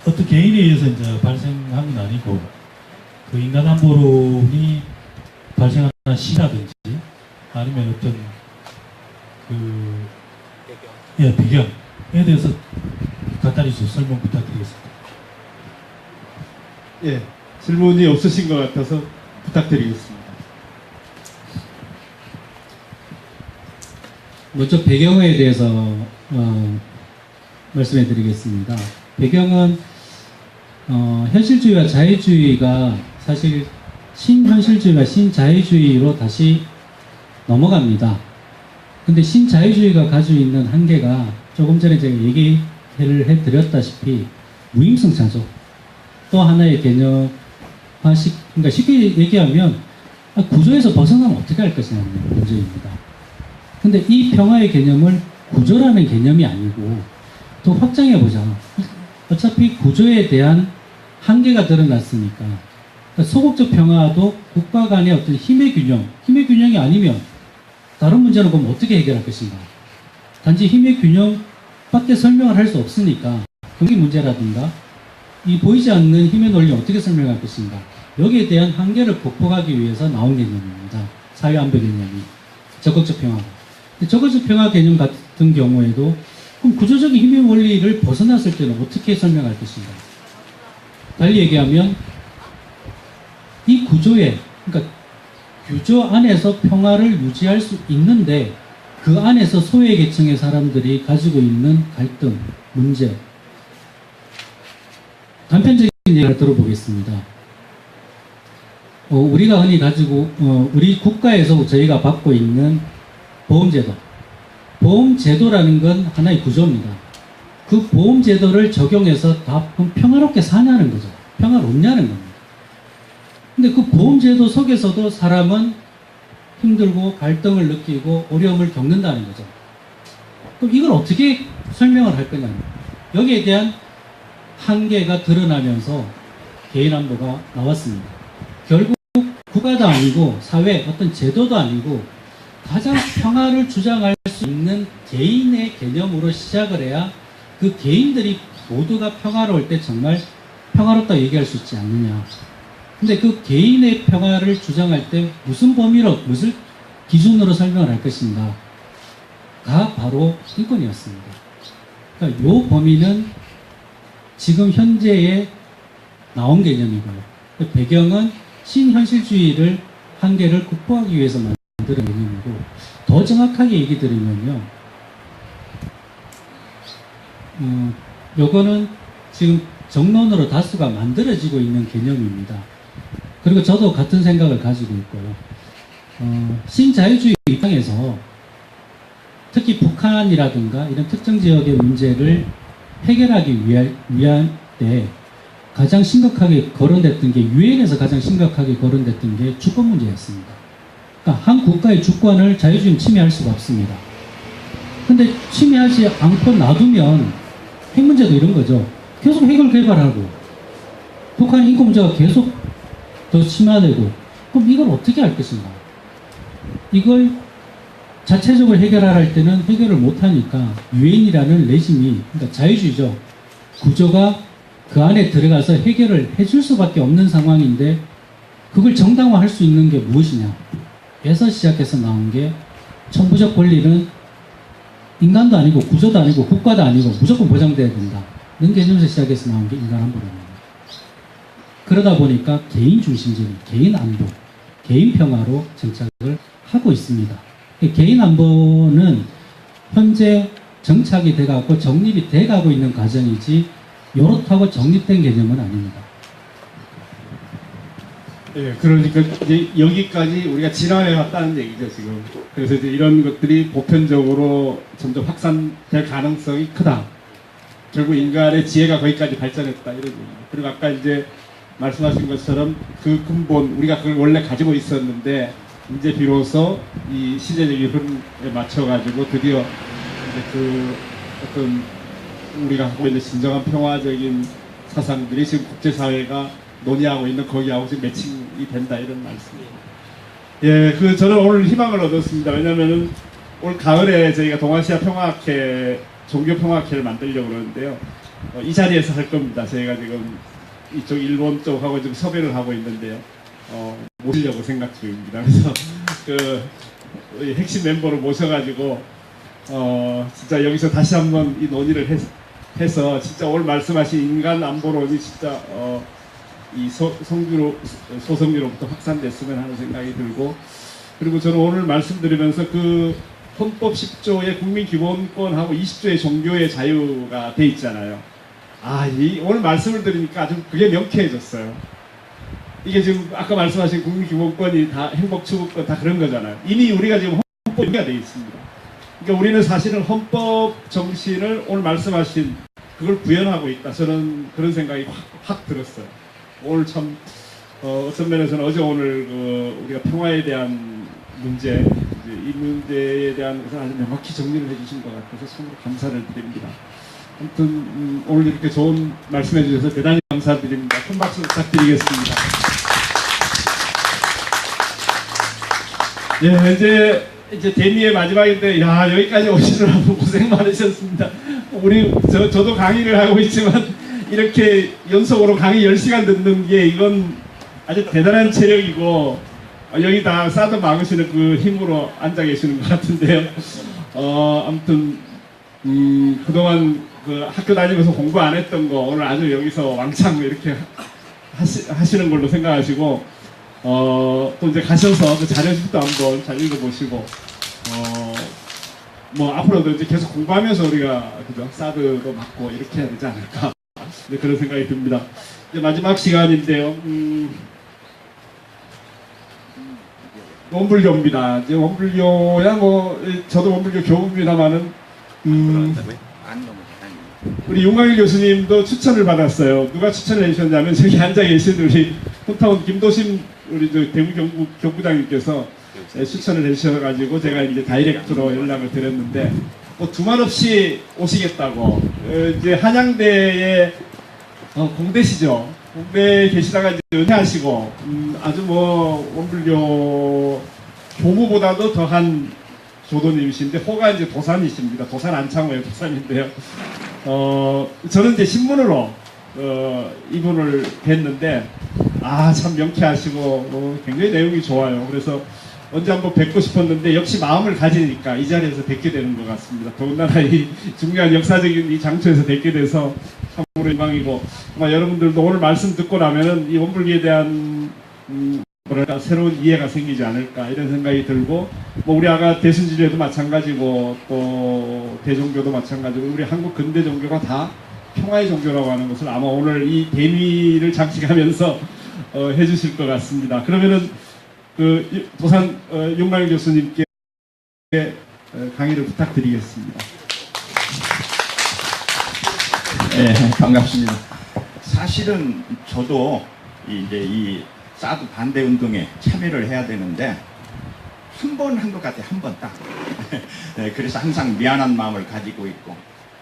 어떤 개인에 의해서 이제 발생한 건 아니고, 그 인간 암호론이 발생하는 시라든지 아니면 어떤 배경에 대해서 간단히 좀 설명 부탁드리겠습니다. 예, 질문이 없으신 것 같아서 부탁드리겠습니다. 먼저 배경에 대해서 말씀해 드리겠습니다. 배경은 현실주의와 자유주의가 사실 신현실주의가 신자유주의로 다시 넘어갑니다. 근데 신자유주의가 가지고 있는 한계가 조금 전에 제가 얘기를 해드렸다시피 무임승 찬소, 또 하나의 개념화식, 그러니까 쉽게 얘기하면 구조에서 벗어나면 어떻게 할 것이냐는 문제입니다. 근데 이 평화의 개념을 구조라는 개념이 아니고 또 확장해보자. 어차피 구조에 대한 한계가 드러났으니까, 그러니까 소극적 평화도 국가 간의 어떤 힘의 균형이 아니면 다른 문제는 그럼 어떻게 해결할 것인가? 단지 힘의 균형밖에 설명을 할 수 없으니까 경기 문제라든가 이 보이지 않는 힘의 논리를 어떻게 설명할 것인가? 여기에 대한 한계를 극복하기 위해서 나온 개념입니다. 사회안보 개념이 적극적 평화. 적극적 평화 개념 같은 경우에도 그럼 구조적인 힘의 원리를 벗어났을 때는 어떻게 설명할 것인가? 달리 얘기하면 이 구조에, 그러니까 규조 안에서 평화를 유지할 수 있는데 그 안에서 소외 계층의 사람들이 가지고 있는 갈등, 문제. 단편적인 얘기를 들어보겠습니다. 우리가 흔히 가지고 우리 국가에서 저희가 받고 있는 보험제도. 보험제도라는 건 하나의 구조입니다. 그 보험제도를 적용해서 다 평화롭게 사냐는 거죠. 평화롭냐는 겁니다. 근데 그 보험제도 속에서도 사람은 힘들고 갈등을 느끼고 어려움을 겪는다는 거죠. 그럼 이걸 어떻게 설명을 할 거냐. 여기에 대한 한계가 드러나면서 개인안보가 나왔습니다. 결국 국가도 아니고 사회, 어떤 제도도 아니고 가장 평화를 주장할 수 있는 개인의 개념으로 시작을 해야 그 개인들이 모두가 평화로울 때 정말 평화롭다 얘기할 수 있지 않느냐. 근데 그 개인의 평화를 주장할 때 무슨 범위로, 무슨 기준으로 설명을 할 것인가가 바로 인권이었습니다. 그러니까 이 범위는 지금 현재에 나온 개념이고요. 그 배경은 신현실주의를 한계를 극복하기 위해서 만든 개념이고, 더 정확하게 얘기 드리면요. 요거는 지금 정론으로 다수가 만들어지고 있는 개념입니다. 그리고 저도 같은 생각을 가지고 있고요. 신자유주의 입장에서 특히 북한이라든가 이런 특정 지역의 문제를 해결하기 위한 때 가장 심각하게 거론됐던 게 유엔에서 가장 심각하게 거론됐던 게 주권 문제였습니다. 그러니까 한 국가의 주권을 자유주의는 침해할 수가 없습니다. 근데 침해하지 않고 놔두면 핵 문제도 이런 거죠. 계속 핵을 개발하고 북한 인권 문제가 계속 더 심화되고 그럼 이걸 어떻게 할 것인가? 이걸 자체적으로 해결하라 할 때는 해결을 못하니까 유엔이라는 레짐이 그러니까 자유주의죠. 구조가 그 안에 들어가서 해결을 해줄 수밖에 없는 상황인데 그걸 정당화할 수 있는 게 무엇이냐? 에서 시작해서 나온 게 천부적 권리는 인간도 아니고 구조도 아니고 국가도 아니고 무조건 보장돼야 된다. 는 개념에서 시작해서 나온 게 인간 안보입니다. 그러다 보니까 개인 중심적인 개인 안보, 개인 평화로 정착을 하고 있습니다. 개인 안보는 현재 정착이 돼가고 정립이 돼가고 있는 과정이지 요렇다고 정립된 개념은 아닙니다. 예, 그러니까 이제 여기까지 우리가 진화해 왔다는 얘기죠, 지금. 그래서 이제 이런 것들이 보편적으로 점점 확산될 가능성이 크다. 결국 인간의 지혜가 거기까지 발전했다, 이런 얘기죠. 그리고 아까 이제 말씀하신 것처럼 그 근본, 우리가 그걸 원래 가지고 있었는데, 이제 비로소 이 시대적인 흐름에 맞춰가지고 드디어 이제 그 어떤 우리가 갖고 있는 진정한 평화적인 사상들이 지금 국제사회가 논의하고 있는 거기하고 지금 매칭이 된다 이런 말씀이에요. 예, 저는 오늘 희망을 얻었습니다. 왜냐면은 올 가을에 저희가 동아시아 평화학회, 종교 평화학회를 만들려고 그러는데요. 이 자리에서 할 겁니다. 저희가 지금 이쪽 일본 쪽하고 지금 섭외를 하고 있는데요. 모시려고 생각 중입니다. 그래서 그 핵심 멤버를 모셔가지고 진짜 여기서 다시 한번 이 논의를 해서 진짜 오늘 말씀하신 인간 안보론이 진짜 이 소성리로부터 확산됐으면 하는 생각이 들고, 그리고 저는 오늘 말씀드리면서 그 헌법 10조의 국민기본권하고 20조의 종교의 자유가 돼 있잖아요. 오늘 말씀을 드리니까 아주 그게 명쾌해졌어요. 이게 지금 아까 말씀하신 국민기본권이 다 행복추구권 다 그런 거잖아요. 이미 우리가 지금 헌법이 돼 있습니다. 그러니까 우리는 사실은 헌법 정신을 오늘 말씀하신 그걸 구현하고 있다. 저는 그런 생각이 확 들었어요. 오늘 참 어떤 면에서는 어제 오늘 우리가 평화에 대한 문제, 이 문제에 대한 것을 아주 명확히 정리를 해주신 것 같아서 참으로 감사를 드립니다. 아무튼 오늘 이렇게 좋은 말씀해 주셔서 대단히 감사드립니다. 큰 박수 부탁드리겠습니다. 예, 이제 대미의 마지막인데, 여기까지 오시느라고 고생 많으셨습니다. 저도 강의를 하고 있지만, 이렇게 연속으로 강의 10시간 듣는 게, 이건 아주 대단한 체력이고, 여기 다 싸도 막으시는 그 힘으로 앉아 계시는 것 같은데요. 아무튼, 그동안 그 학교 다니면서 공부 안 했던 거, 오늘 아주 여기서 왕창 이렇게 하시는 걸로 생각하시고, 또 이제 가셔서 그 자료집도 한번 잘 읽어보시고, 앞으로도 이제 계속 공부하면서 우리가, 그죠? 사드도 맞고 이렇게 해야 되지 않을까. 네, 그런 생각이 듭니다. 이제 마지막 시간인데요. 원불교입니다. 이제 원불교야 저도 원불교 교우입니다만은, 우리 윤광일 교수님도 추천을 받았어요. 누가 추천을 해주셨냐면 저기 앉아 계신 우리 홈타운 김도심 우리 대구 경부장님께서 추천을 해주셔가지고 제가 이제 다이렉트로 연락을 드렸는데 두말 없이 오시겠다고. 이제 한양대에 공대시죠. 공대에 계시다가 이제 은퇴하시고 아주 원불교 교무보다도 더한 교도님이신데 호가 이제 도산이십니다. 도산 안창호의 도산인데요. 저는 이제 신문으로 이분을 뵀는데 참 명쾌하시고 굉장히 내용이 좋아요. 그래서 언제 한번 뵙고 싶었는데 역시 마음을 가지니까 이 자리에서 뵙게 되는 것 같습니다. 더군다나 이 중요한 역사적인 이 장소에서 뵙게 돼서 참으로 영광이고, 여러분들도 오늘 말씀 듣고 나면은 이 원불교에 대한 새로운 이해가 생기지 않을까 이런 생각이 들고, 우리 아까 대순진례도 마찬가지고 또 대종교도 마찬가지고 우리 한국 근대 종교가 다 평화의 종교라고 하는 것을 아마 오늘 이 대미를 장식하면서 해주실 것 같습니다. 그러면은 그 도산 윤광일 교수님께 강의를 부탁드리겠습니다. 네, 반갑습니다. 사실은 저도 이제 이 사드 반대 운동에 참여를 해야 되는데 한 번 한 것 같아요. 한 번 딱. 네, 그래서 항상 미안한 마음을 가지고 있고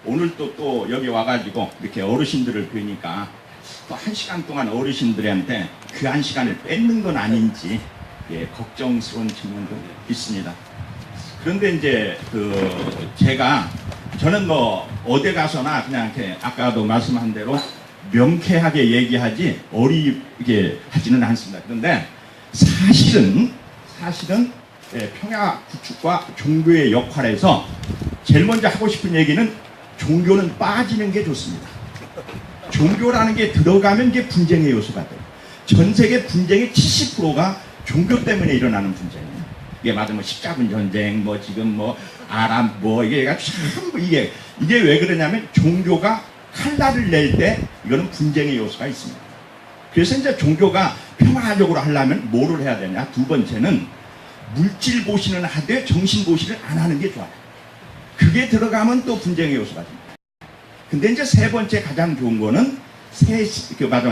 오늘 또 여기 와가지고 이렇게 어르신들을 뵈니까 또 1시간 동안 어르신들한테 그 1시간을 뺏는 건 아닌지 걱정스러운 측면도 있습니다. 그런데 이제 저는 뭐 어디 가서나 그냥 이렇게 아까도 말씀한 대로 명쾌하게 얘기하지 어리게 하지는 않습니다. 그런데 사실은 평화 구축과 종교의 역할에서 제일 먼저 하고 싶은 얘기는 종교는 빠지는 게 좋습니다. 종교라는 게 들어가면 이게 분쟁의 요소가 돼요. 전 세계 분쟁의 70%가 종교 때문에 일어나는 분쟁이에요. 이게 맞으면 십자군 전쟁, 뭐 지금 뭐 아랍 뭐 이게 참 이게 왜 그러냐면 종교가 칼날을 낼 때 이거는 분쟁의 요소가 있습니다. 그래서 이제 종교가 평화적으로 하려면 뭐를 해야 되냐? 두 번째는 물질 보시는 하되 정신 보시를 안 하는 게 좋아요. 그게 들어가면 또 분쟁의 요소가 됩니다. 근데 이제 세 번째 가장 좋은 거는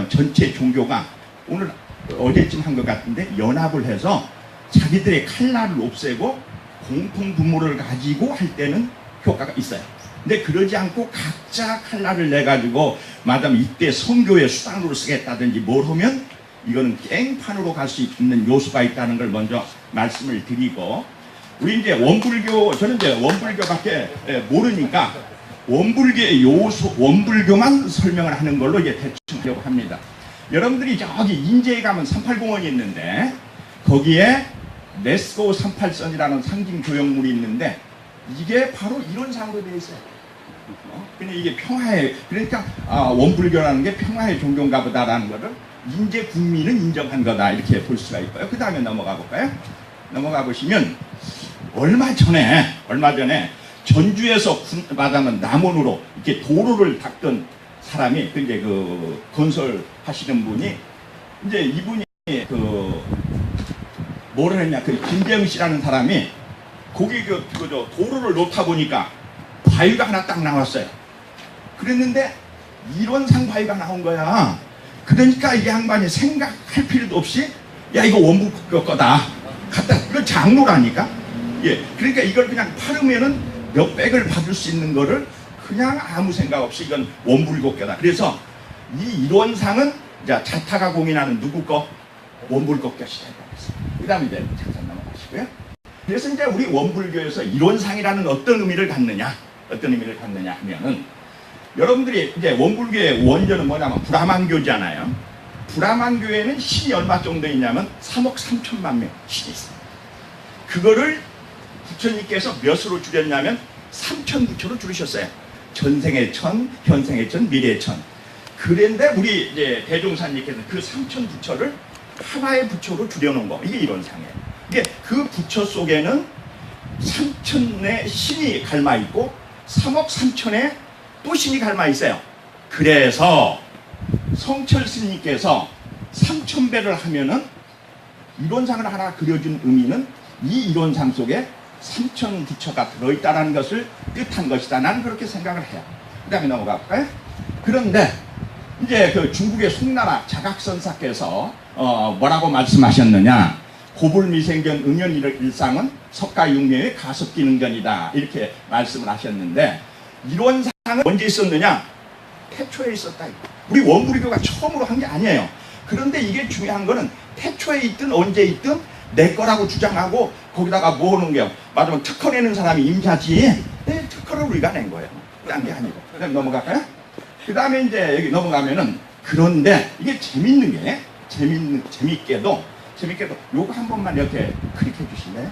전체 종교가 오늘 어제쯤 한 것 같은데 연합을 해서 자기들의 칼날을 없애고 공통 분모를 가지고 할 때는 효과가 있어요. 근데 그러지 않고 각자 칼날을 내가지고 마담 이때 선교의 수단으로 쓰겠다든지 뭘 하면 이거는 깽판으로 갈 수 있는 요소가 있다는 걸 먼저 말씀을 드리고 우리 이제 저는 이제 원불교밖에 모르니까 원불교만 설명을 하는 걸로 이제 대충 하려고 합니다. 여러분들이 저기 인제에 가면 380원이 있는데 거기에 레스고 38선이라는 상징 조형물이 있는데 이게 바로 이론상으로 되어 있어요. 근데 이게 그러니까 원불교라는 게 평화의 종교인가 보다라는 것을 인제 국민은 인정한 거다 이렇게 볼 수가 있고요. 그 다음에 넘어가 볼까요? 넘어가 보시면 얼마 전에 전주에서 말하면 남원으로 이렇게 도로를 닦던 사람이 이제 건설하시는 분이 이제 이분이 뭐를 했냐 김재영 씨라는 사람이 거기 도로를 놓다 보니까 바위가 하나 딱 나왔어요. 그랬는데 이론상 바위가 나온 거야. 그러니까 이 양반이 생각할 필요도 없이 야 이거 원불교 거다 이건 장로라니까. 그러니까 이걸 그냥 팔으면은 몇백을 받을 수 있는 거를 그냥 아무 생각 없이 이건 원불교 거다. 그래서 이 이론상은 이제 자타가 공인하는 누구 거? 원불교 것이다. 그 다음에 이제 잠깐 넘어가시고요. 그래서 이제 우리 원불교에서 이론상이라는 어떤 의미를 갖느냐 하면은 여러분들이 이제 원불교의 원전은 뭐냐면 브라만교잖아요. 브라만교에는 신이 얼마 정도 있냐면 3억 3천만 명 신이 있어요. 그거를 부처님께서 몇으로 줄였냐면 3천 부처로 줄이셨어요. 전생의 천, 현생의 천, 미래의 천. 그런데 우리 이제 대종사님께서는 그 3천 부처를 하나의 부처로 줄여놓은 거. 이게 이론상이에요. 이게 그 부처 속에는 3천의 신이 갈마 있고 3억 3천의 또 신이 갈마 있어요. 그래서 성철 스님께서 3천배를 하면은 이론상을 하나 그려준 의미는 이 이론상 속에 3천 부처가 들어있다는 것을 뜻한 것이다. 나는 그렇게 생각을 해요. 그 다음에 넘어가 볼까요? 그런데 이제 중국의 송나라 자각선사께서 뭐라고 말씀하셨느냐? 고불미생견 응연일상은 석가육묘의 가섭기능견이다 이렇게 말씀을 하셨는데 이론상은 언제 있었느냐? 태초에 있었다. 우리 원불교가 처음으로 한 게 아니에요. 그런데 이게 중요한 거는 태초에 있든 언제 있든 내 거라고 주장하고 거기다가 모으는 게요. 맞으면 특허 내는 사람이 임자지. 특허를 우리가 낸 거예요. 딴 게 아니고. 그다음 넘어갈까요? 그 다음에 이제 여기 넘어가면은 그런데 이게 재밌게도 요거 한 번만 이렇게 클릭해 주실래요?